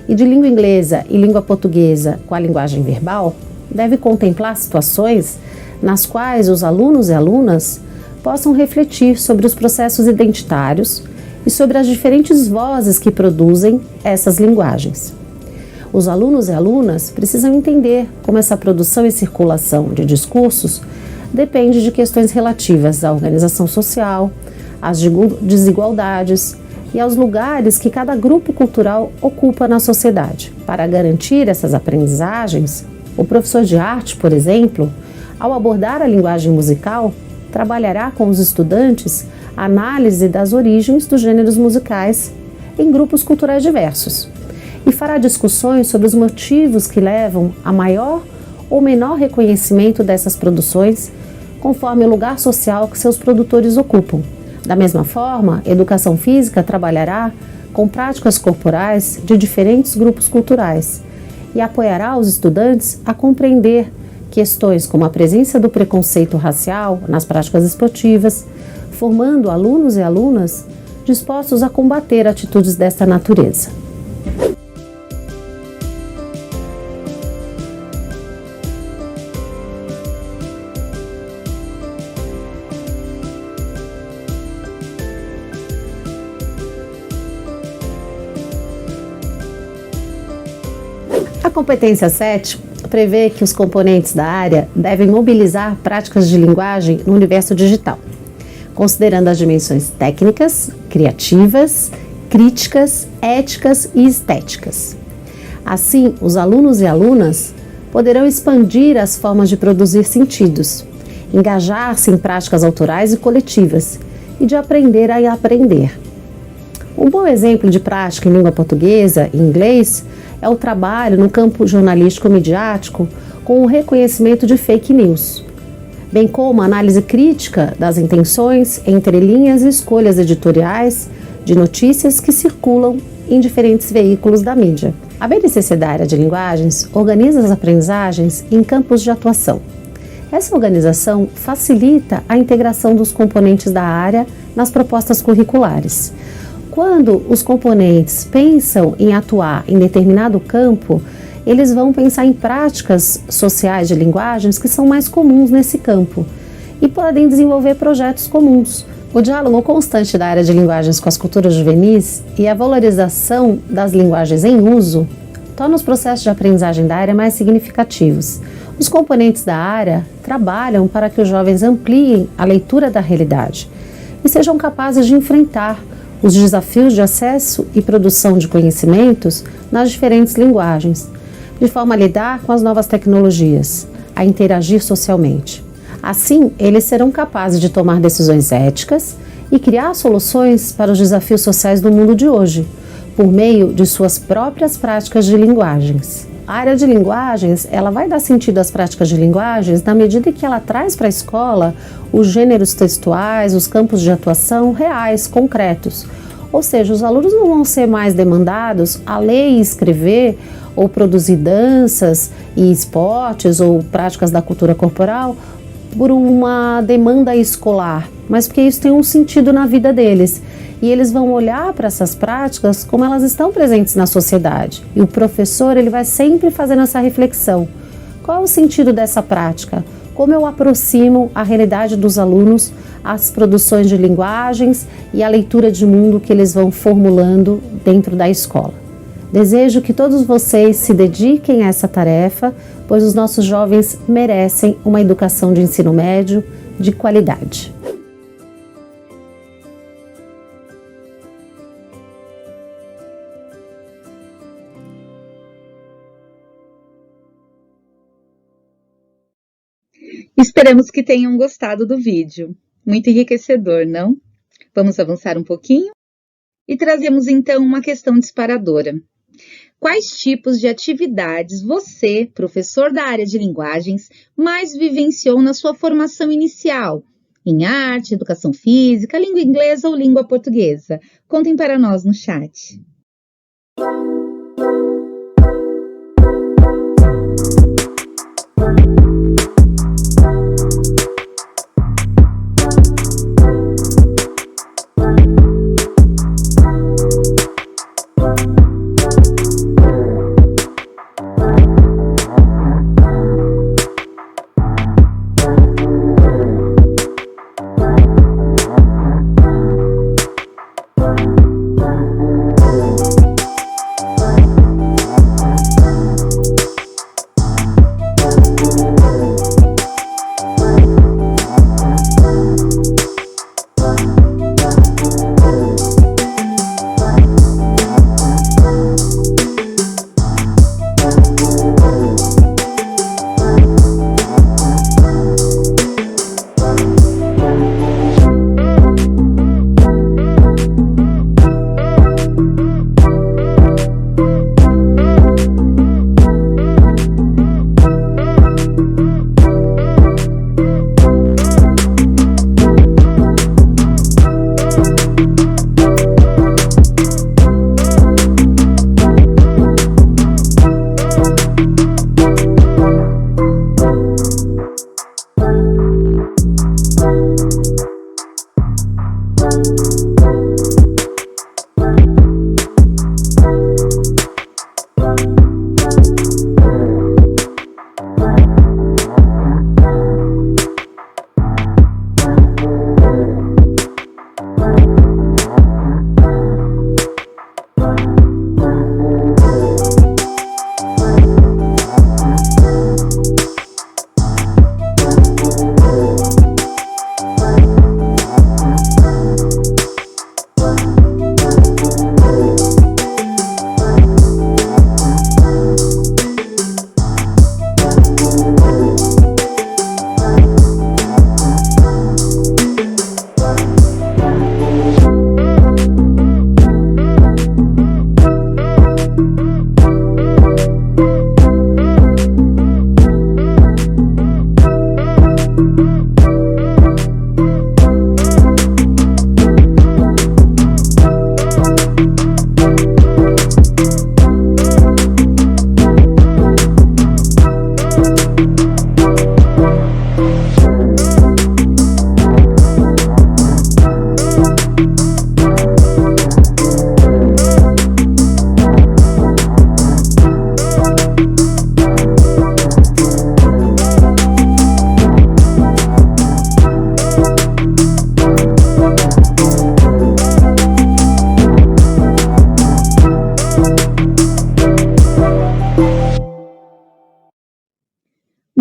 e de língua inglesa e língua portuguesa com a linguagem verbal deve contemplar situações nas quais os alunos e alunas possam refletir sobre os processos identitários e sobre as diferentes vozes que produzem essas linguagens. Os alunos e alunas precisam entender como essa produção e circulação de discursos depende de questões relativas à organização social, às desigualdades e aos lugares que cada grupo cultural ocupa na sociedade. Para garantir essas aprendizagens, o professor de arte, por exemplo, ao abordar a linguagem musical, trabalhará com os estudantes a análise das origens dos gêneros musicais em grupos culturais diversos e fará discussões sobre os motivos que levam a maior ou menor reconhecimento dessas produções conforme o lugar social que seus produtores ocupam. Da mesma forma, a educação física trabalhará com práticas corporais de diferentes grupos culturais e apoiará os estudantes a compreender questões como a presença do preconceito racial nas práticas esportivas, formando alunos e alunas dispostos a combater atitudes desta natureza. A competência 7 prevê que os componentes da área devem mobilizar práticas de linguagem no universo digital, considerando as dimensões técnicas, criativas, críticas, éticas e estéticas. Assim, os alunos e alunas poderão expandir as formas de produzir sentidos, engajar-se em práticas autorais e coletivas e de aprender a aprender. Um bom exemplo de prática em língua portuguesa e inglês é o trabalho no campo jornalístico midiático com o reconhecimento de fake news, bem como a análise crítica das intenções, entrelinhas e escolhas editoriais de notícias que circulam em diferentes veículos da mídia. A BNCC da área de linguagens organiza as aprendizagens em campos de atuação. Essa organização facilita a integração dos componentes da área nas propostas curriculares. Quando os componentes pensam em atuar em determinado campo, eles vão pensar em práticas sociais de linguagens que são mais comuns nesse campo e podem desenvolver projetos comuns. O diálogo constante da área de linguagens com as culturas juvenis e a valorização das linguagens em uso torna os processos de aprendizagem da área mais significativos. Os componentes da área trabalham para que os jovens ampliem a leitura da realidade e sejam capazes de enfrentar os desafios de acesso e produção de conhecimentos nas diferentes linguagens, de forma a lidar com as novas tecnologias, a interagir socialmente. Assim, eles serão capazes de tomar decisões éticas e criar soluções para os desafios sociais do mundo de hoje, por meio de suas próprias práticas de linguagens. A área de linguagens, ela vai dar sentido às práticas de linguagens na medida que ela traz para a escola os gêneros textuais, os campos de atuação reais, concretos. Ou seja, os alunos não vão ser mais demandados a ler e escrever ou produzir danças e esportes ou práticas da cultura corporal por uma demanda escolar, mas porque isso tem um sentido na vida deles. E eles vão olhar para essas práticas como elas estão presentes na sociedade. E o professor ele vai sempre fazendo essa reflexão. Qual é o sentido dessa prática? Como eu aproximo a realidade dos alunos às produções de linguagens e à leitura de mundo que eles vão formulando dentro da escola? Desejo que todos vocês se dediquem a essa tarefa, pois os nossos jovens merecem uma educação de ensino médio de qualidade. Esperamos que tenham gostado do vídeo. Muito enriquecedor, não? Vamos avançar um pouquinho? E trazemos então uma questão disparadora. Quais tipos de atividades você, professor da área de linguagens, mais vivenciou na sua formação inicial? Em arte, educação física, língua inglesa ou língua portuguesa? Contem para nós no chat.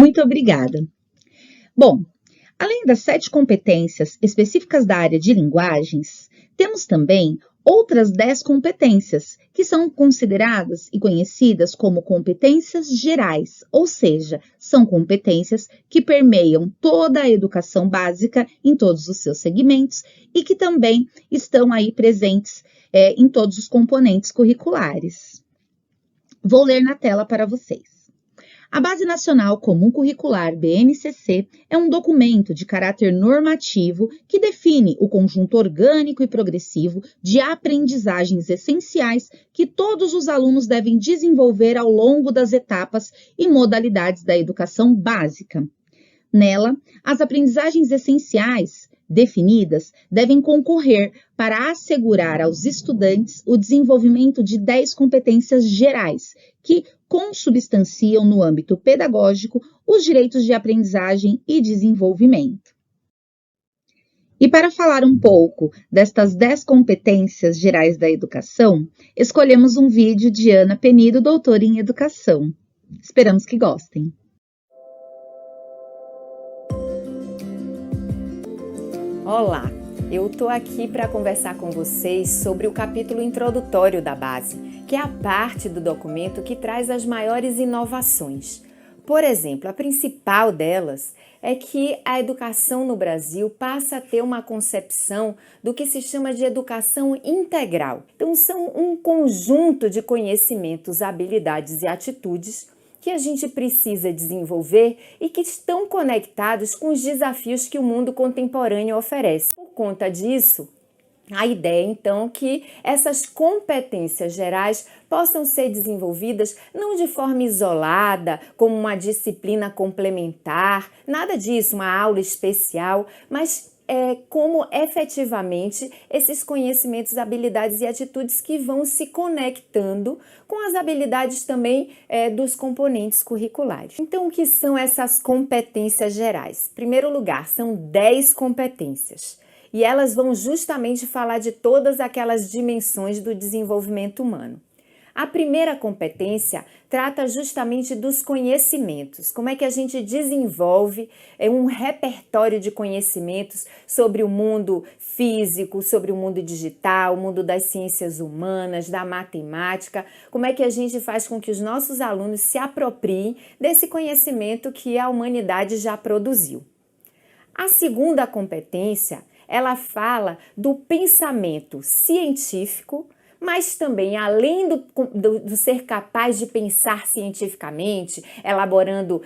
Muito obrigada. Bom, além das 7 competências específicas da área de linguagens, temos também outras 10 competências, que são consideradas e conhecidas como competências gerais, ou seja, são competências que permeiam toda a educação básica em todos os seus segmentos e que também estão aí presentes em todos os componentes curriculares. Vou ler na tela para vocês. A Base Nacional Comum Curricular, BNCC, é um documento de caráter normativo que define o conjunto orgânico e progressivo de aprendizagens essenciais que todos os alunos devem desenvolver ao longo das etapas e modalidades da educação básica. Nela, as aprendizagens essenciais definidas devem concorrer para assegurar aos estudantes o desenvolvimento de 10 competências gerais, que consubstanciam no âmbito pedagógico os direitos de aprendizagem e desenvolvimento. E para falar um pouco destas 10 competências gerais da educação, escolhemos um vídeo de Ana Penido, doutora em educação. Esperamos que gostem. Olá, eu estou aqui para conversar com vocês sobre o capítulo introdutório da base, que é a parte do documento que traz as maiores inovações. Por exemplo, a principal delas é que a educação no Brasil passa a ter uma concepção do que se chama de educação integral. Então, são um conjunto de conhecimentos, habilidades e atitudes que a gente precisa desenvolver e que estão conectados com os desafios que o mundo contemporâneo oferece. Por conta disso, a ideia, então, é que essas competências gerais possam ser desenvolvidas não de forma isolada, como uma disciplina complementar, nada disso, uma aula especial, mas como efetivamente esses conhecimentos, habilidades e atitudes que vão se conectando com as habilidades também dos componentes curriculares. Então, o que são essas competências gerais? Em primeiro lugar, são 10 competências e elas vão justamente falar de todas aquelas dimensões do desenvolvimento humano. A primeira competência trata justamente dos conhecimentos, como é que a gente desenvolve um repertório de conhecimentos sobre o mundo físico, sobre o mundo digital, o mundo das ciências humanas, da matemática, como é que a gente faz com que os nossos alunos se apropriem desse conhecimento que a humanidade já produziu. A segunda competência, ela fala do pensamento científico, mas também, além do ser capaz de pensar cientificamente, elaborando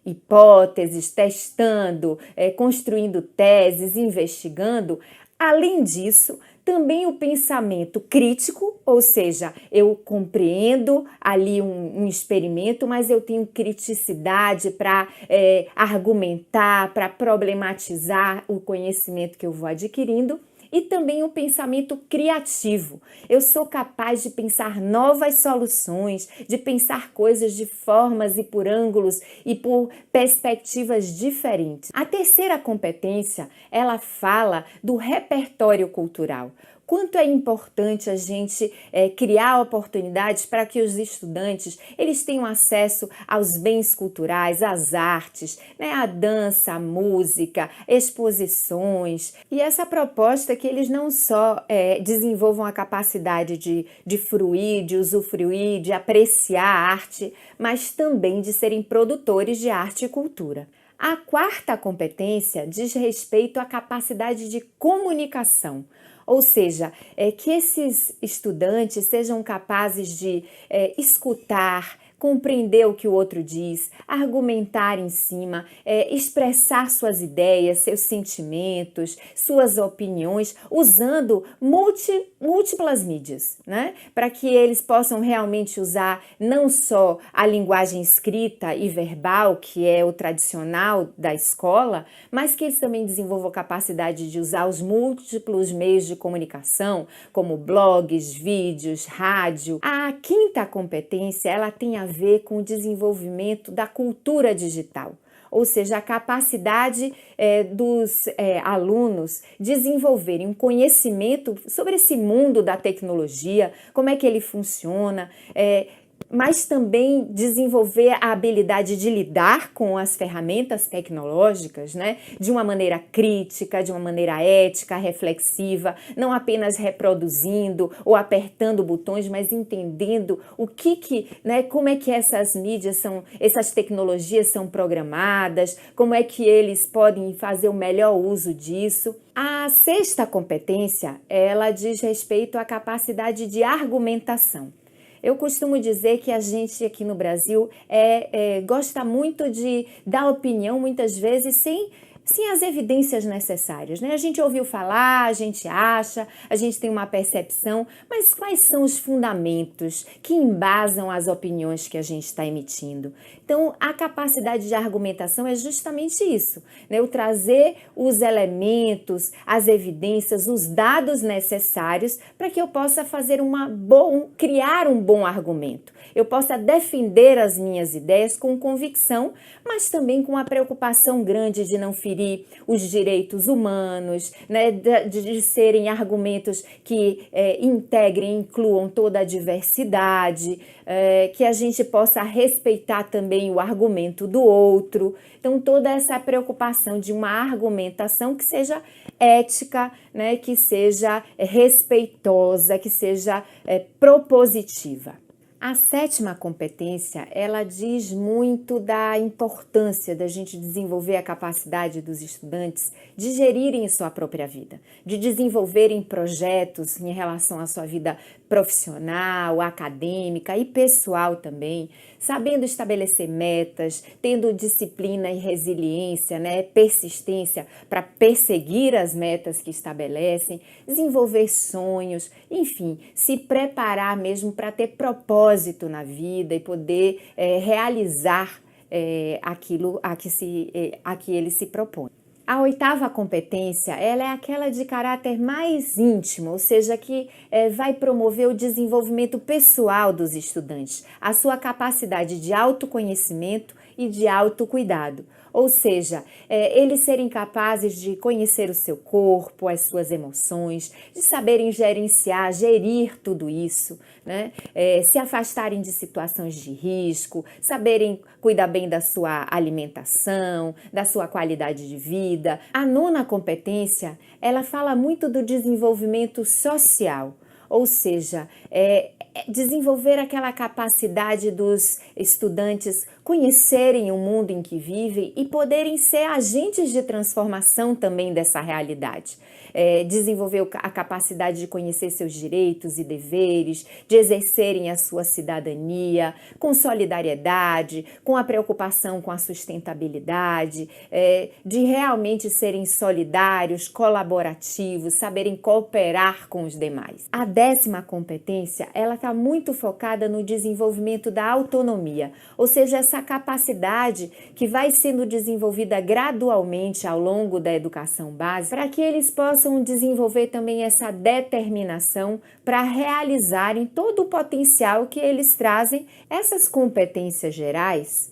hipóteses, testando, construindo teses, investigando, além disso, também o pensamento crítico, ou seja, eu compreendo ali um experimento, mas eu tenho criticidade para argumentar, para problematizar o conhecimento que eu vou adquirindo. E também o pensamento criativo. Eu sou capaz de pensar novas soluções, de pensar coisas de formas e por ângulos e por perspectivas diferentes. A terceira competência, ela fala do repertório cultural. Quanto é importante a gente criar oportunidades para que os estudantes eles tenham acesso aos bens culturais, às artes, né, a dança, a música, exposições. E essa proposta é que eles não só desenvolvam a capacidade de fruir, de usufruir, de apreciar a arte, mas também de serem produtores de arte e cultura. A quarta competência diz respeito à capacidade de comunicação. Ou seja, que esses estudantes sejam capazes de escutar, compreender o que o outro diz, argumentar em cima, expressar suas ideias, seus sentimentos, suas opiniões, usando múltiplas mídias, né? Para que eles possam realmente usar não só a linguagem escrita e verbal, que é o tradicional da escola, mas que eles também desenvolvam a capacidade de usar os múltiplos meios de comunicação, como blogs, vídeos, rádio. A quinta competência, ela tem a ver com o desenvolvimento da cultura digital, ou seja, a capacidade dos alunos desenvolverem um conhecimento sobre esse mundo da tecnologia, como é que ele funciona, mas também desenvolver a habilidade de lidar com as ferramentas tecnológicas, né, de uma maneira crítica, de uma maneira ética, reflexiva, não apenas reproduzindo ou apertando botões, mas entendendo como é que essas mídias essas tecnologias são programadas, como é que eles podem fazer o melhor uso disso. A sexta competência, ela diz respeito à capacidade de argumentação. Eu costumo dizer que a gente aqui no Brasil gosta muito de dar opinião, muitas vezes, sem as evidências necessárias, né? A gente ouviu falar, a gente acha, a gente tem uma percepção, mas quais são os fundamentos que embasam as opiniões que a gente está emitindo? Então, a capacidade de argumentação é justamente isso, né? Eu trazer os elementos, as evidências, os dados necessários para que eu possa fazer criar um bom argumento. Eu possa defender as minhas ideias com convicção, mas também com a preocupação grande de não ferir os direitos humanos, né, de serem argumentos que integrem, incluam toda a diversidade, que a gente possa respeitar também o argumento do outro. Então, toda essa preocupação de uma argumentação que seja ética, né, que seja respeitosa, que seja propositiva. A sétima competência, ela diz muito da importância da gente desenvolver a capacidade dos estudantes de gerirem sua própria vida, de desenvolverem projetos em relação à sua vida profissional, acadêmica e pessoal também, sabendo estabelecer metas, tendo disciplina e resiliência, né, persistência para perseguir as metas que estabelecem, desenvolver sonhos, enfim, se preparar mesmo para ter propósito na vida e poder realizar aquilo a que ele se propõe. A oitava competência, ela é aquela de caráter mais íntimo, ou seja, que vai promover o desenvolvimento pessoal dos estudantes, a sua capacidade de autoconhecimento e de autocuidado. Ou seja, eles serem capazes de conhecer o seu corpo, as suas emoções, de saberem gerir tudo isso, né? Se afastarem de situações de risco, saberem cuidar bem da sua alimentação, da sua qualidade de vida. A nona competência, ela fala muito do desenvolvimento social, ou seja, desenvolver aquela capacidade dos estudantes conhecerem o mundo em que vivem e poderem ser agentes de transformação também dessa realidade. Desenvolver a capacidade de conhecer seus direitos e deveres, de exercerem a sua cidadania com solidariedade, com a preocupação com a sustentabilidade, de realmente serem solidários, colaborativos, saberem cooperar com os demais. A décima competência, ela está muito focada no desenvolvimento da autonomia, ou seja, essa capacidade que vai sendo desenvolvida gradualmente ao longo da educação básica, para que eles possam desenvolver também essa determinação para realizarem todo o potencial que eles trazem. Essas competências gerais,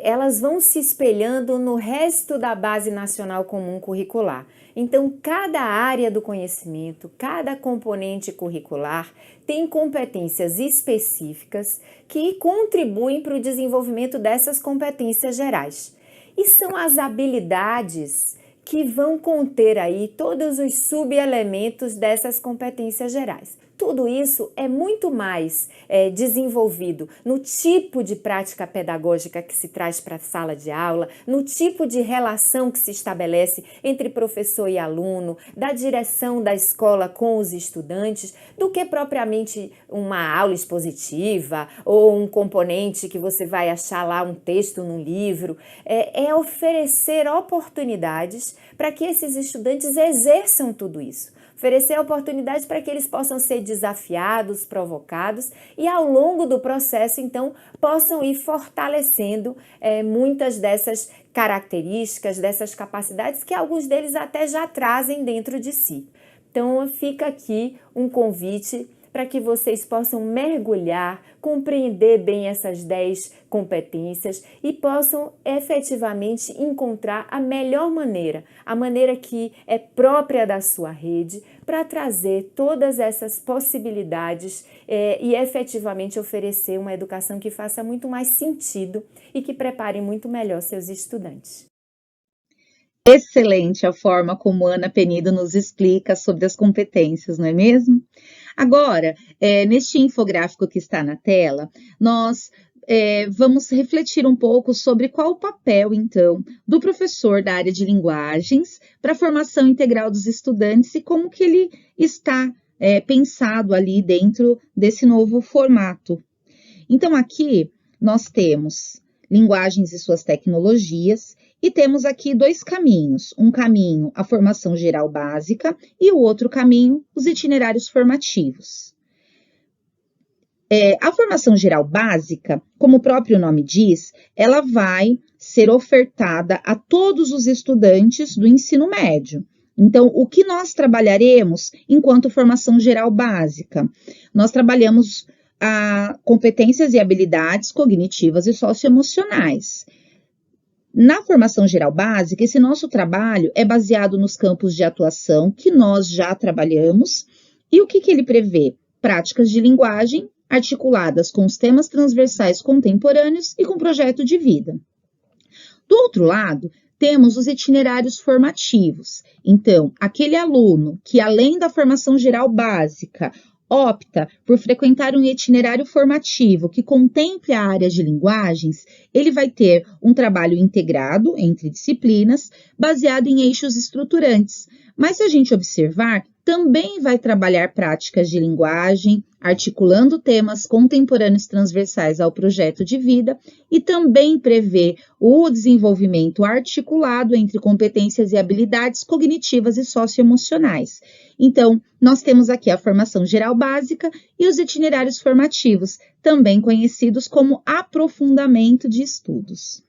elas vão se espelhando no resto da Base Nacional Comum Curricular. Então, cada área do conhecimento, cada componente curricular tem competências específicas que contribuem para o desenvolvimento dessas competências gerais. E são as habilidades que vão conter aí todos os subelementos dessas competências gerais. Tudo isso é muito mais desenvolvido no tipo de prática pedagógica que se traz para a sala de aula, no tipo de relação que se estabelece entre professor e aluno, da direção da escola com os estudantes, do que propriamente uma aula expositiva ou um componente que você vai achar lá um texto num livro. É oferecer oportunidades para que esses estudantes exerçam tudo isso. Oferecer oportunidades para que eles possam ser desafiados, provocados e ao longo do processo, então, possam ir fortalecendo muitas dessas características, dessas capacidades que alguns deles até já trazem dentro de si. Então, fica aqui um convite para que vocês possam mergulhar, compreender bem essas 10 competências e possam efetivamente encontrar a melhor maneira, a maneira que é própria da sua rede, para trazer todas essas possibilidades e efetivamente oferecer uma educação que faça muito mais sentido e que prepare muito melhor seus estudantes. Excelente a forma como Ana Penido nos explica sobre as competências, não é mesmo? Agora, neste infográfico que está na tela, nós vamos refletir um pouco sobre qual o papel, então, do professor da área de linguagens para a formação integral dos estudantes e como que ele está pensado ali dentro desse novo formato. Então, aqui nós temos linguagens e suas tecnologias, e temos aqui 2 caminhos, um caminho, a formação geral básica, e o outro caminho, os itinerários formativos. A formação geral básica, como o próprio nome diz, ela vai ser ofertada a todos os estudantes do ensino médio. Então, o que nós trabalharemos enquanto formação geral básica? Nós trabalhamos competências e habilidades cognitivas e socioemocionais. Na formação geral básica, esse nosso trabalho é baseado nos campos de atuação que nós já trabalhamos. E o que ele prevê? Práticas de linguagem articuladas com os temas transversais contemporâneos e com projeto de vida. Do outro lado, temos os itinerários formativos. Então, aquele aluno que, além da formação geral básica, opta por frequentar um itinerário formativo que contemple a área de linguagens, ele vai ter um trabalho integrado entre disciplinas, baseado em eixos estruturantes. Mas se a gente observar, também vai trabalhar práticas de linguagem, articulando temas contemporâneos transversais ao projeto de vida e também prevê o desenvolvimento articulado entre competências e habilidades cognitivas e socioemocionais. Então, nós temos aqui a formação geral básica e os itinerários formativos, também conhecidos como aprofundamento de estudos.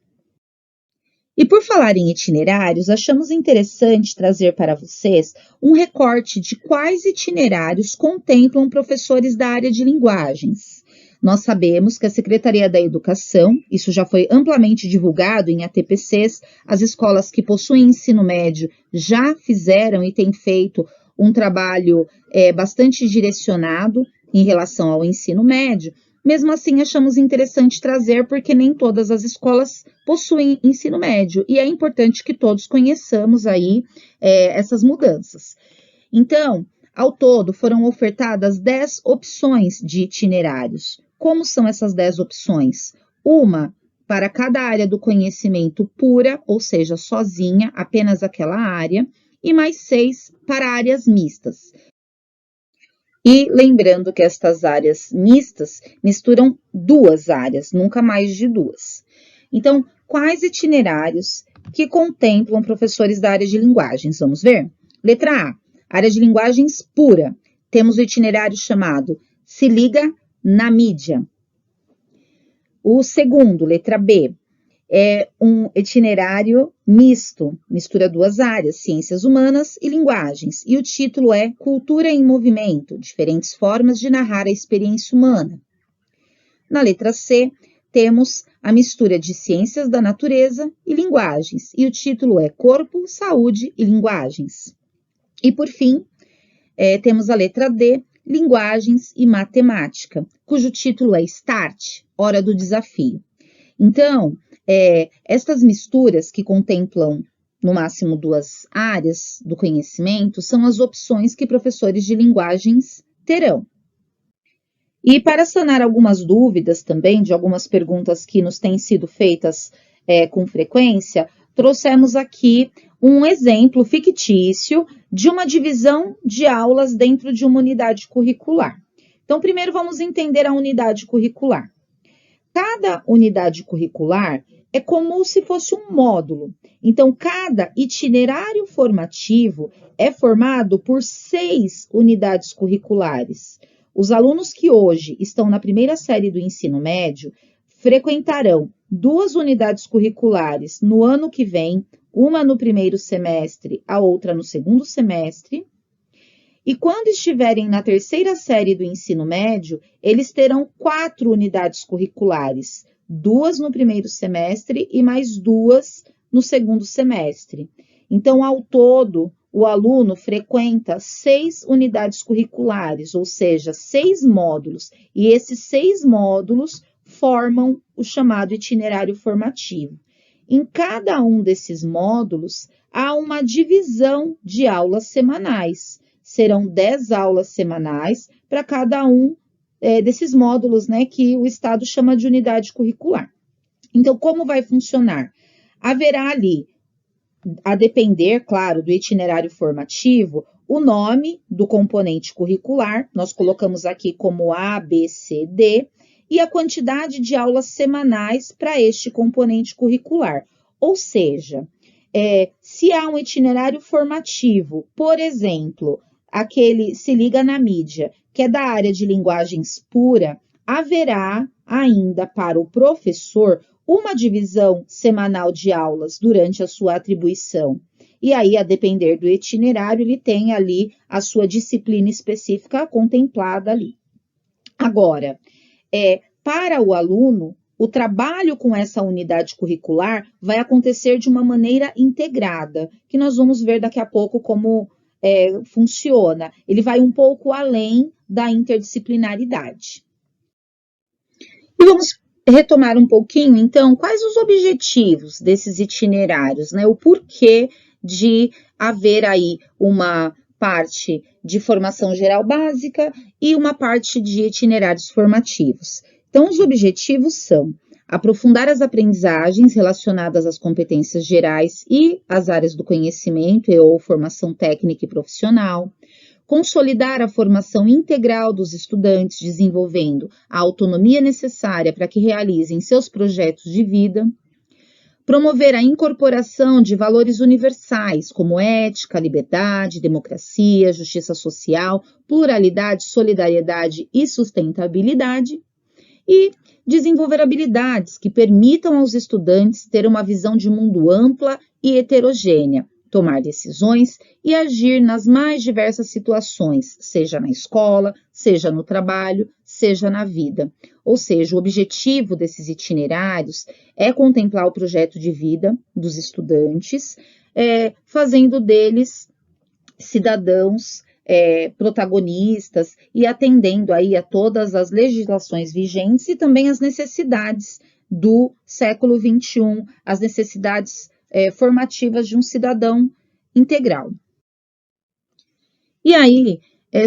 E por falar em itinerários, achamos interessante trazer para vocês um recorte de quais itinerários contemplam professores da área de linguagens. Nós sabemos que a Secretaria da Educação, isso já foi amplamente divulgado em ATPCs, as escolas que possuem ensino médio já fizeram e têm feito um trabalho bastante direcionado em relação ao ensino médio. Mesmo assim, achamos interessante trazer porque nem todas as escolas possuem ensino médio e é importante que todos conheçamos aí essas mudanças. Então, ao todo, foram ofertadas 10 opções de itinerários. Como são essas 10 opções? Uma para cada área do conhecimento pura, ou seja, sozinha, apenas aquela área, e mais 6 para áreas mistas. E lembrando que estas áreas mistas misturam 2 áreas, nunca mais de 2. Então, quais itinerários que contemplam professores da área de linguagens? Vamos ver? Letra A, área de linguagens pura. Temos o itinerário chamado Se Liga na Mídia. O segundo, letra B, é um itinerário misto, mistura 2 áreas, ciências humanas e linguagens, e o título é Cultura em Movimento, diferentes formas de narrar a experiência humana. Na letra C, temos a mistura de ciências da natureza e linguagens, e o título é Corpo, Saúde e Linguagens. E por fim, temos a letra D, Linguagens e Matemática, cujo título é Start, Hora do Desafio. Então, estas misturas que contemplam no máximo 2 áreas do conhecimento são as opções que professores de linguagens terão. E para sanar algumas dúvidas também, de algumas perguntas que nos têm sido feitas com frequência, trouxemos aqui um exemplo fictício de uma divisão de aulas dentro de uma unidade curricular. Então, primeiro vamos entender a unidade curricular. Cada unidade curricular é como se fosse um módulo. Então, cada itinerário formativo é formado por 6 unidades curriculares. Os alunos que hoje estão na primeira série do ensino médio frequentarão 2 unidades curriculares no ano que vem, uma no primeiro semestre, a outra no segundo semestre. E quando estiverem na terceira série do ensino médio, eles terão 4 unidades curriculares, 2 no primeiro semestre e mais 2 no segundo semestre. Então, ao todo, o aluno frequenta 6 unidades curriculares, ou seja, 6 módulos, e esses 6 módulos formam o chamado itinerário formativo. Em cada um desses módulos, há uma divisão de aulas semanais. Serão 10 aulas semanais para cada um desses módulos, né, que o Estado chama de unidade curricular. Então, como vai funcionar? Haverá ali, a depender, claro, do itinerário formativo, o nome do componente curricular, nós colocamos aqui como A, B, C, D, e a quantidade de aulas semanais para este componente curricular. Ou seja, se há um itinerário formativo, por exemplo, aquele Se Liga na Mídia, que é da área de linguagens pura, haverá ainda para o professor uma divisão semanal de aulas durante a sua atribuição. E aí, a depender do itinerário, ele tem ali a sua disciplina específica contemplada ali. Agora, para o aluno, o trabalho com essa unidade curricular vai acontecer de uma maneira integrada, que nós vamos ver daqui a pouco como funciona. Ele vai um pouco além da interdisciplinaridade. E vamos retomar um pouquinho, então, quais os objetivos desses itinerários, né? O porquê de haver aí uma parte de formação geral básica e uma parte de itinerários formativos. Então, os objetivos são aprofundar as aprendizagens relacionadas às competências gerais e às áreas do conhecimento ou formação técnica e profissional, consolidar a formação integral dos estudantes, desenvolvendo a autonomia necessária para que realizem seus projetos de vida, promover a incorporação de valores universais como ética, liberdade, democracia, justiça social, pluralidade, solidariedade e sustentabilidade, e desenvolver habilidades que permitam aos estudantes ter uma visão de mundo ampla e heterogênea, tomar decisões e agir nas mais diversas situações, seja na escola, seja no trabalho, seja na vida. Ou seja, o objetivo desses itinerários é contemplar o projeto de vida dos estudantes, fazendo deles cidadãos protagonistas e atendendo aí a todas as legislações vigentes e também as necessidades do século XXI, as necessidades formativas de um cidadão integral. E aí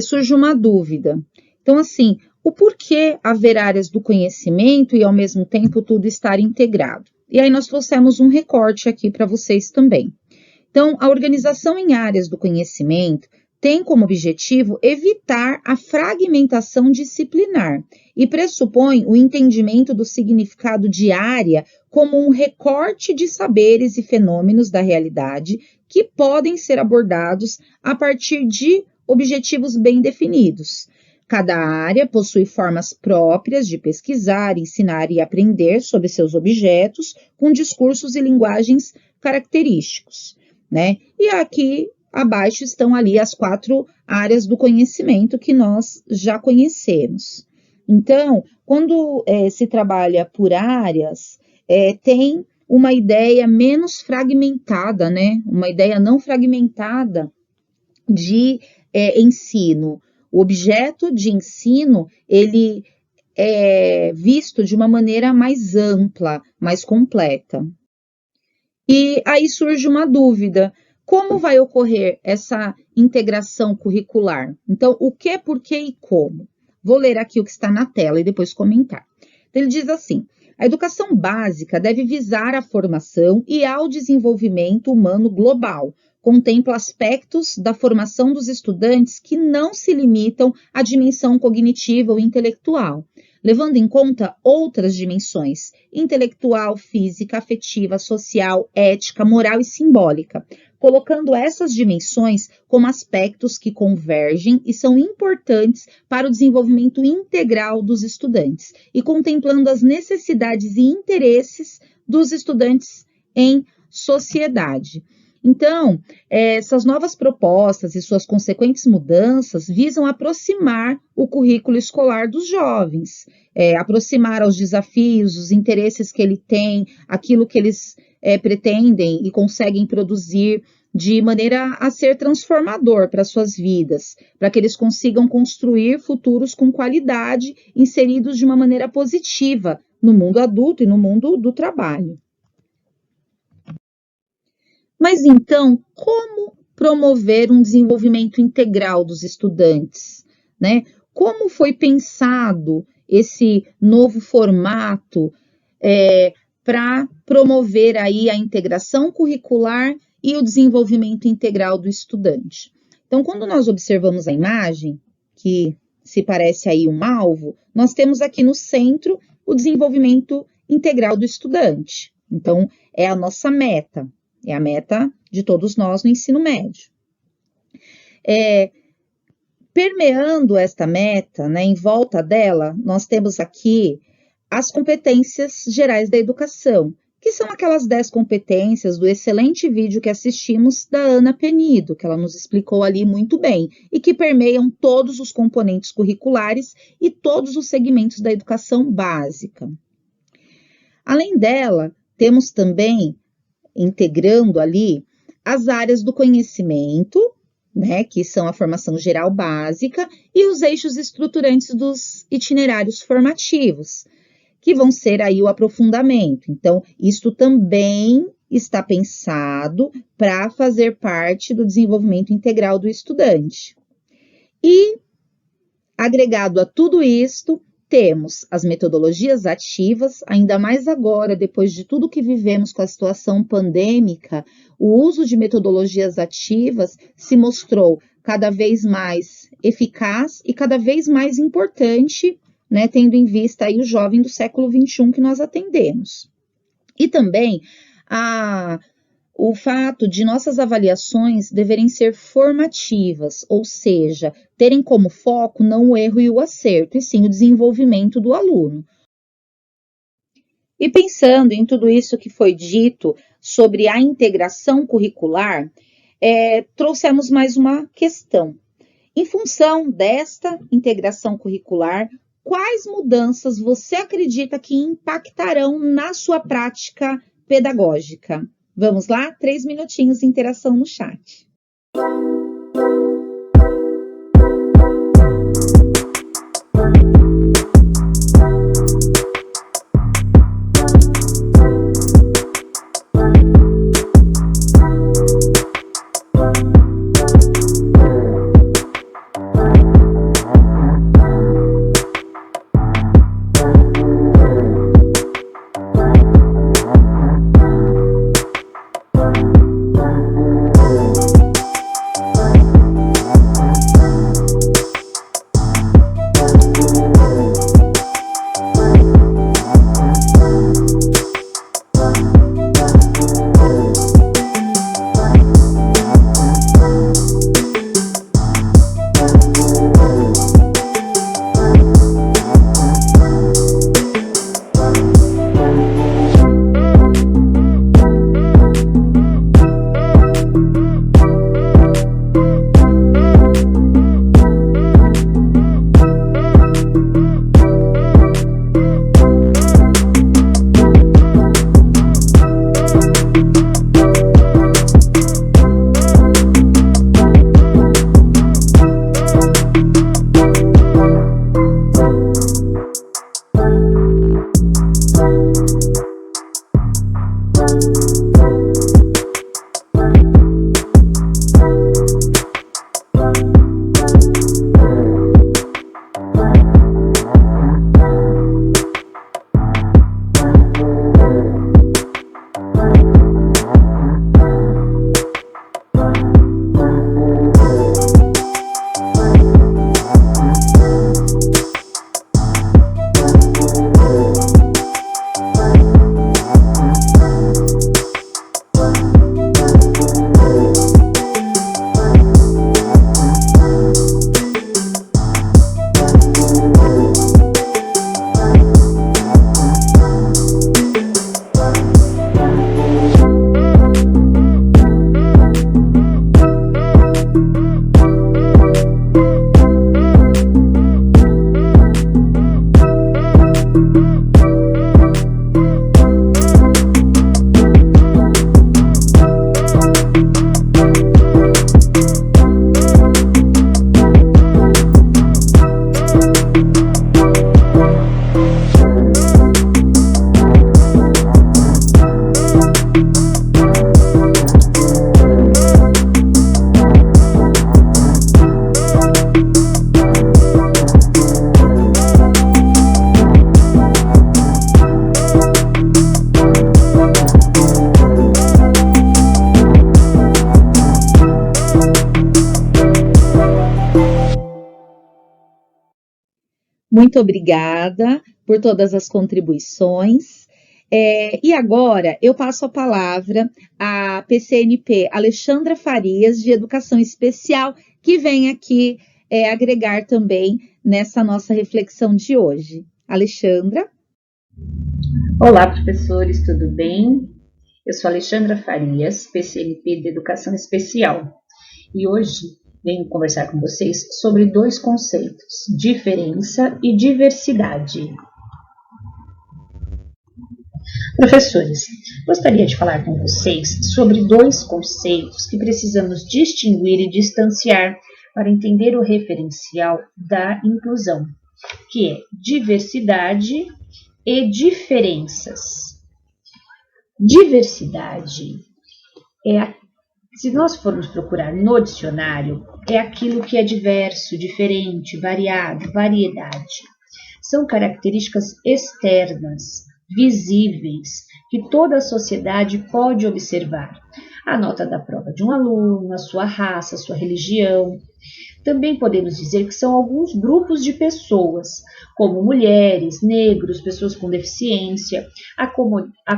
surge uma dúvida. Então, assim, o porquê haver áreas do conhecimento e, ao mesmo tempo, tudo estar integrado? E aí nós trouxemos um recorte aqui para vocês também. Então, a organização em áreas do conhecimento tem como objetivo evitar a fragmentação disciplinar e pressupõe o entendimento do significado de área como um recorte de saberes e fenômenos da realidade que podem ser abordados a partir de objetivos bem definidos. Cada área possui formas próprias de pesquisar, ensinar e aprender sobre seus objetos, com discursos e linguagens característicos, né? E aqui abaixo estão ali as 4 áreas do conhecimento que nós já conhecemos. Então, quando se trabalha por áreas, tem uma ideia menos fragmentada, né? Uma ideia não fragmentada de ensino. O objeto de ensino, ele é visto de uma maneira mais ampla, mais completa. E aí surge uma dúvida. Como vai ocorrer essa integração curricular? Então, o que, por que e como? Vou ler aqui o que está na tela e depois comentar. Então, ele diz assim: a educação básica deve visar a formação e ao desenvolvimento humano global. Contempla aspectos da formação dos estudantes que não se limitam à dimensão cognitiva ou intelectual, levando em conta outras dimensões: intelectual, física, afetiva, social, ética, moral e simbólica, colocando essas dimensões como aspectos que convergem e são importantes para o desenvolvimento integral dos estudantes e contemplando as necessidades e interesses dos estudantes em sociedade. Então, essas novas propostas e suas consequentes mudanças visam aproximar o currículo escolar dos jovens, aproximar aos desafios, os interesses que ele tem, aquilo que eles pretendem e conseguem produzir, de maneira a ser transformador para suas vidas, para que eles consigam construir futuros com qualidade, inseridos de uma maneira positiva no mundo adulto e no mundo do trabalho. Mas então, como promover um desenvolvimento integral dos estudantes, né? Como foi pensado esse novo formato para promover aí a integração curricular e o desenvolvimento integral do estudante? Então, quando nós observamos a imagem, que se parece aí um alvo, nós temos aqui no centro o desenvolvimento integral do estudante. Então, é a nossa meta. É a meta de todos nós no ensino médio. Permeando esta meta, né, em volta dela, nós temos aqui as competências gerais da educação, que são aquelas 10 competências do excelente vídeo que assistimos da Ana Penido, que ela nos explicou ali muito bem, e que permeiam todos os componentes curriculares e todos os segmentos da educação básica. Além dela, temos também, integrando ali, as áreas do conhecimento, né, que são a formação geral básica, e os eixos estruturantes dos itinerários formativos, que vão ser aí o aprofundamento. Então, isto também está pensado para fazer parte do desenvolvimento integral do estudante. E, agregado a tudo isto, temos as metodologias ativas, ainda mais agora, depois de tudo que vivemos com a situação pandêmica, o uso de metodologias ativas se mostrou cada vez mais eficaz e cada vez mais importante, né, tendo em vista aí o jovem do século XXI que nós atendemos. E também o fato de nossas avaliações deverem ser formativas, ou seja, terem como foco não o erro e o acerto, e sim o desenvolvimento do aluno. E pensando em tudo isso que foi dito sobre a integração curricular, trouxemos mais uma questão. Em função desta integração curricular, quais mudanças você acredita que impactarão na sua prática pedagógica? Vamos lá? 3 minutinhos de interação no chat. Muito obrigada por todas as contribuições. E agora eu passo a palavra à PCNP Alexandra Farias, de Educação Especial, que vem aqui agregar também nessa nossa reflexão de hoje. Alexandra. Olá, professores, tudo bem? Eu sou Alexandra Farias, PCNP de Educação Especial, e hoje venho conversar com vocês sobre dois conceitos, diferença e diversidade. Professores, gostaria de falar com vocês sobre dois conceitos que precisamos distinguir e distanciar para entender o referencial da inclusão, que é diversidade e diferenças. Diversidade se nós formos procurar no dicionário, é aquilo que é diverso, diferente, variado, variedade. São características externas, visíveis, que toda a sociedade pode observar. A nota da prova de um aluno, a sua raça, a sua religião. Também podemos dizer que são alguns grupos de pessoas, como mulheres, negros, pessoas com deficiência, a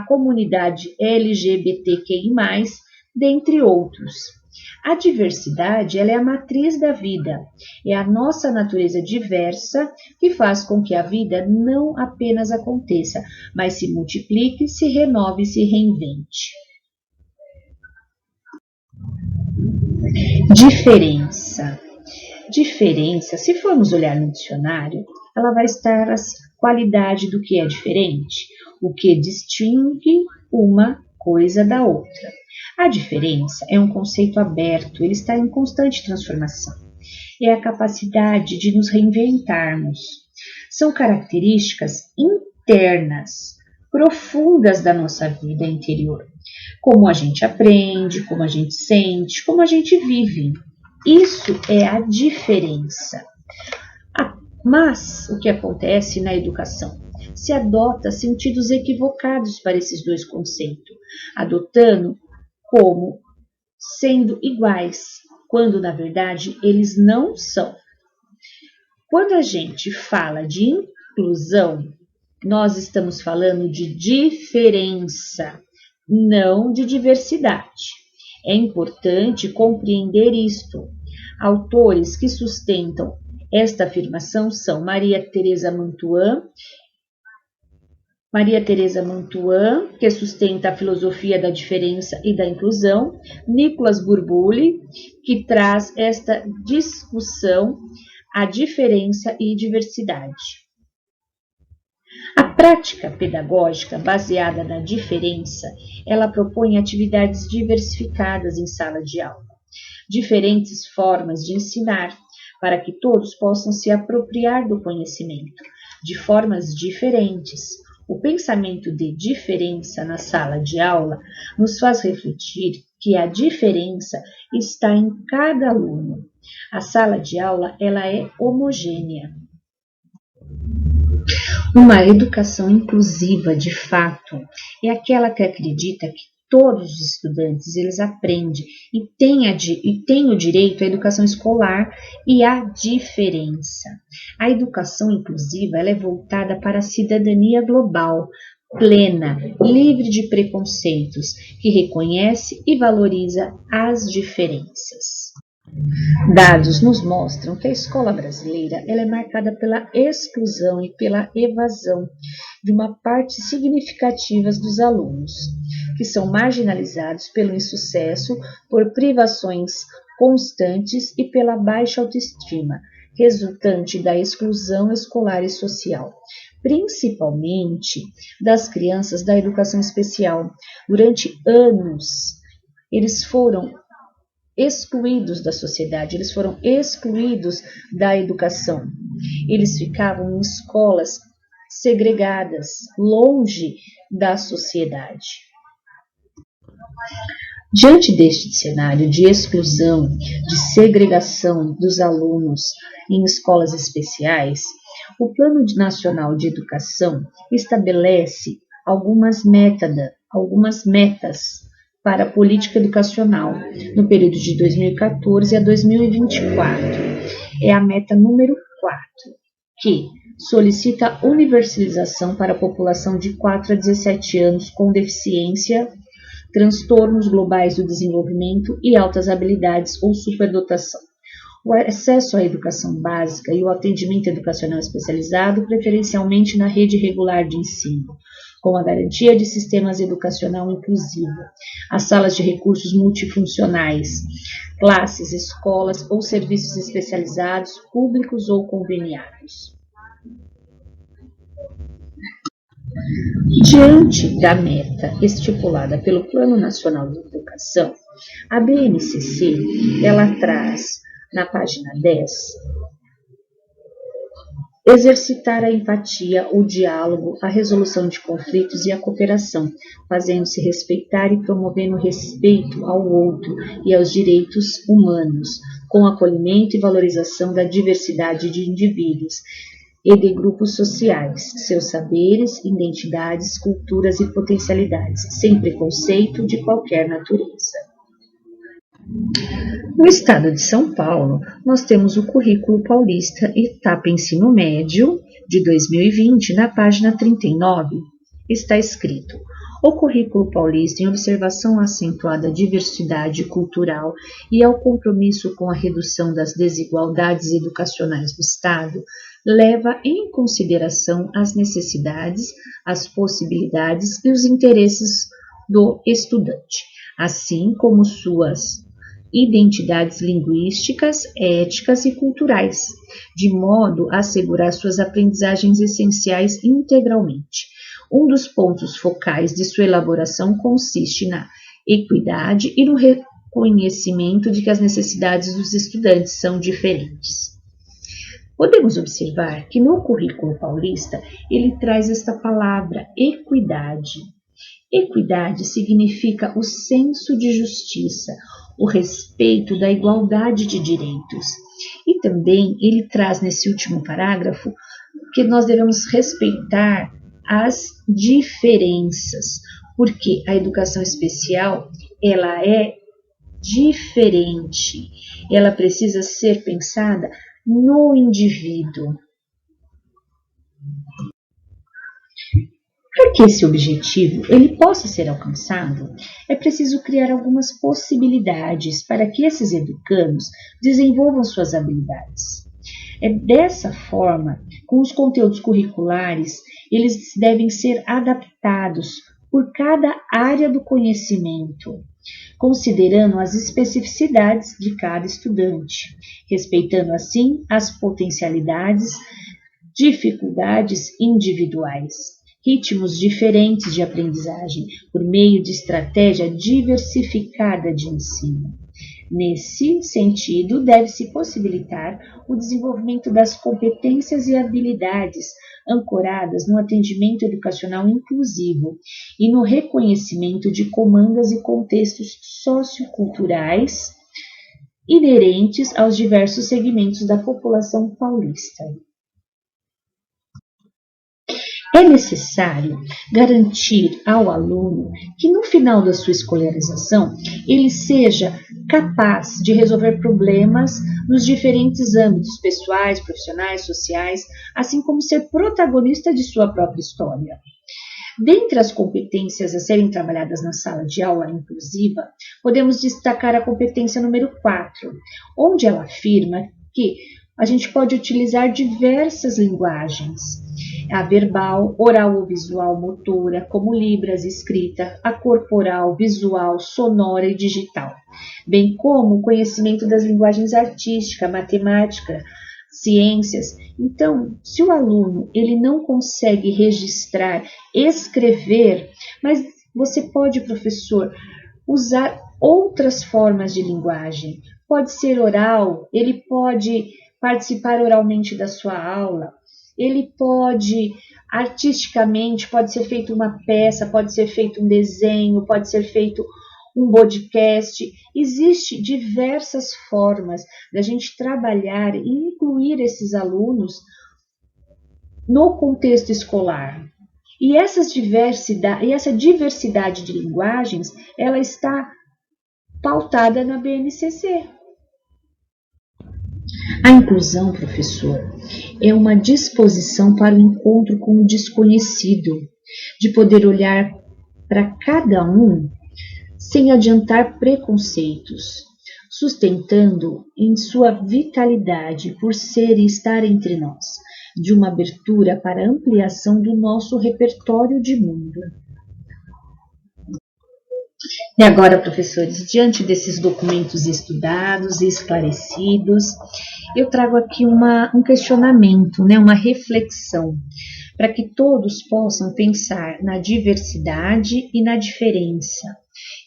comunidade LGBTQI+, dentre outros. A diversidade ela é a matriz da vida, é a nossa natureza diversa que faz com que a vida não apenas aconteça, mas se multiplique, se renove e se reinvente. Diferença. Diferença, se formos olhar no dicionário, ela vai estar assim, qualidade do que é diferente, o que distingue uma coisa da outra. A diferença é um conceito aberto, ele está em constante transformação. É a capacidade de nos reinventarmos. São características internas, profundas da nossa vida interior. Como a gente aprende, como a gente sente, como a gente vive. Isso é a diferença. Mas o que acontece na educação? Se adota sentidos equivocados para esses dois conceitos, adotando como sendo iguais, quando na verdade eles não são. Quando a gente fala de inclusão, nós estamos falando de diferença, não de diversidade. É importante compreender isto. Autores que sustentam esta afirmação são Maria Teresa Mantuan, que sustenta a filosofia da diferença e da inclusão, Nicolas Burbuli, que traz esta discussão, a diferença e diversidade. A prática pedagógica baseada na diferença, ela propõe atividades diversificadas em sala de aula, diferentes formas de ensinar, para que todos possam se apropriar do conhecimento, de formas diferentes. O pensamento de diferença na sala de aula nos faz refletir que a diferença está em cada aluno. A sala de aula ela é homogênea. Uma educação inclusiva, de fato, é aquela que acredita que todos os estudantes eles aprendem e têm o direito à educação escolar e à diferença. A educação inclusiva ela é voltada para a cidadania global, plena, livre de preconceitos, que reconhece e valoriza as diferenças. Dados nos mostram que a escola brasileira ela é marcada pela exclusão e pela evasão de uma parte significativa dos alunos, que são marginalizados pelo insucesso, por privações constantes e pela baixa autoestima, resultante da exclusão escolar e social, principalmente das crianças da educação especial. Durante anos, eles foram excluídos da sociedade, eles foram excluídos da educação. Eles ficavam em escolas segregadas, longe da sociedade. Diante deste cenário de exclusão, de segregação dos alunos em escolas especiais, o Plano Nacional de Educação estabelece algumas metas para a política educacional no período de 2014 a 2024. É a meta número 4. que solicita a universalização para a população de 4 a 17 anos com deficiência, transtornos globais do desenvolvimento e altas habilidades ou superdotação. O acesso à educação básica e o atendimento educacional especializado, preferencialmente na rede regular de ensino, com a garantia de sistemas educacional inclusivo, as salas de recursos multifuncionais, classes, escolas ou serviços especializados, públicos ou conveniados. Diante da meta estipulada pelo Plano Nacional de Educação, a BNCC ela traz na página 10 exercitar a empatia, o diálogo, a resolução de conflitos e a cooperação, fazendo-se respeitar e promovendo o respeito ao outro e aos direitos humanos, com acolhimento e valorização da diversidade de indivíduos e de grupos sociais, seus saberes, identidades, culturas e potencialidades, sem preconceito de qualquer natureza. No estado de São Paulo, nós temos o Currículo Paulista Etapa Ensino Médio de 2020, na página 39, está escrito: o Currículo Paulista, em observação à acentuada diversidade cultural e ao compromisso com a redução das desigualdades educacionais do Estado, leva em consideração as necessidades, as possibilidades e os interesses do estudante, assim como suas identidades linguísticas, éticas e culturais, de modo a assegurar suas aprendizagens essenciais integralmente. Um dos pontos focais de sua elaboração consiste na equidade e no reconhecimento de que as necessidades dos estudantes são diferentes. Podemos observar que no Currículo Paulista ele traz esta palavra equidade. Equidade significa o senso de justiça, o respeito da igualdade de direitos. E também ele traz nesse último parágrafo que nós devemos respeitar as diferenças, porque a educação especial ela é diferente, ela precisa ser pensada no indivíduo. Para que esse objetivo ele possa ser alcançado, é preciso criar algumas possibilidades para que esses educandos desenvolvam suas habilidades. É dessa forma, com os conteúdos curriculares, eles devem ser adaptados por cada área do conhecimento, considerando as especificidades de cada estudante, respeitando assim as potencialidades, dificuldades individuais, ritmos diferentes de aprendizagem, por meio de estratégia diversificada de ensino. Nesse sentido, deve-se possibilitar o desenvolvimento das competências e habilidades ancoradas no atendimento educacional inclusivo e no reconhecimento de comandas e contextos socioculturais inerentes aos diversos segmentos da população paulista. É necessário garantir ao aluno que no final da sua escolarização ele seja capaz de resolver problemas nos diferentes âmbitos pessoais, profissionais, sociais, assim como ser protagonista de sua própria história. Dentre as competências a serem trabalhadas na sala de aula inclusiva, podemos destacar a competência número 4, onde ela afirma que a gente pode utilizar diversas linguagens, a verbal, oral ou visual motora, como libras, escrita, a corporal, visual, sonora e digital, bem como o conhecimento das linguagens artística, matemática, ciências. Então, se o aluno ele não consegue registrar, escrever, mas você pode, professor, usar outras formas de linguagem. Pode ser oral, ele pode participar oralmente da sua aula, ele pode, artisticamente, pode ser feito uma peça, pode ser feito um desenho, pode ser feito um podcast. Existem diversas formas da gente trabalhar e incluir esses alunos no contexto escolar. E essa diversidade de linguagens, ela está pautada na BNCC. A inclusão, professor, é uma disposição para o encontro com o desconhecido, de poder olhar para cada um sem adiantar preconceitos, sustentando em sua vitalidade por ser e estar entre nós, de uma abertura para a ampliação do nosso repertório de mundo. E agora, professores, diante desses documentos estudados e esclarecidos, eu trago aqui um questionamento, uma reflexão, para que todos possam pensar na diversidade e na diferença,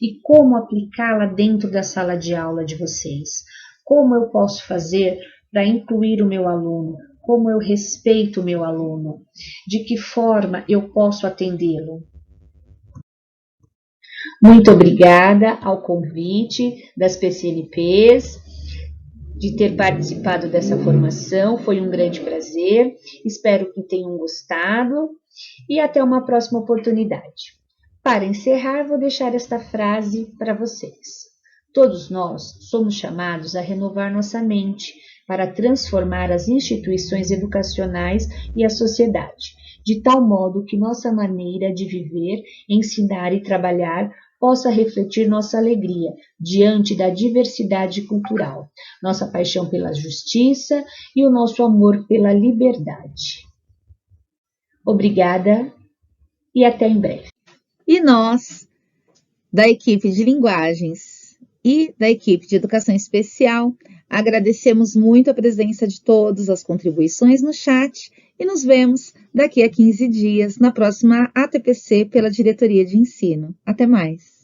e como aplicá-la dentro da sala de aula de vocês. Como eu posso fazer para incluir o meu aluno? Como eu respeito o meu aluno? De que forma eu posso atendê-lo? Muito obrigada ao convite das PCNPs de ter participado dessa formação. Foi um grande prazer. Espero que tenham gostado e até uma próxima oportunidade. Para encerrar, vou deixar esta frase para vocês. Todos nós somos chamados a renovar nossa mente para transformar as instituições educacionais e a sociedade, de tal modo que nossa maneira de viver, ensinar e trabalhar possa refletir nossa alegria diante da diversidade cultural, nossa paixão pela justiça e o nosso amor pela liberdade. Obrigada e até em breve. E nós, da equipe de linguagens e da equipe de educação especial, agradecemos muito a presença de todos, as contribuições no chat e nos vemos daqui a 15 dias na próxima ATPC pela Diretoria de Ensino. Até mais!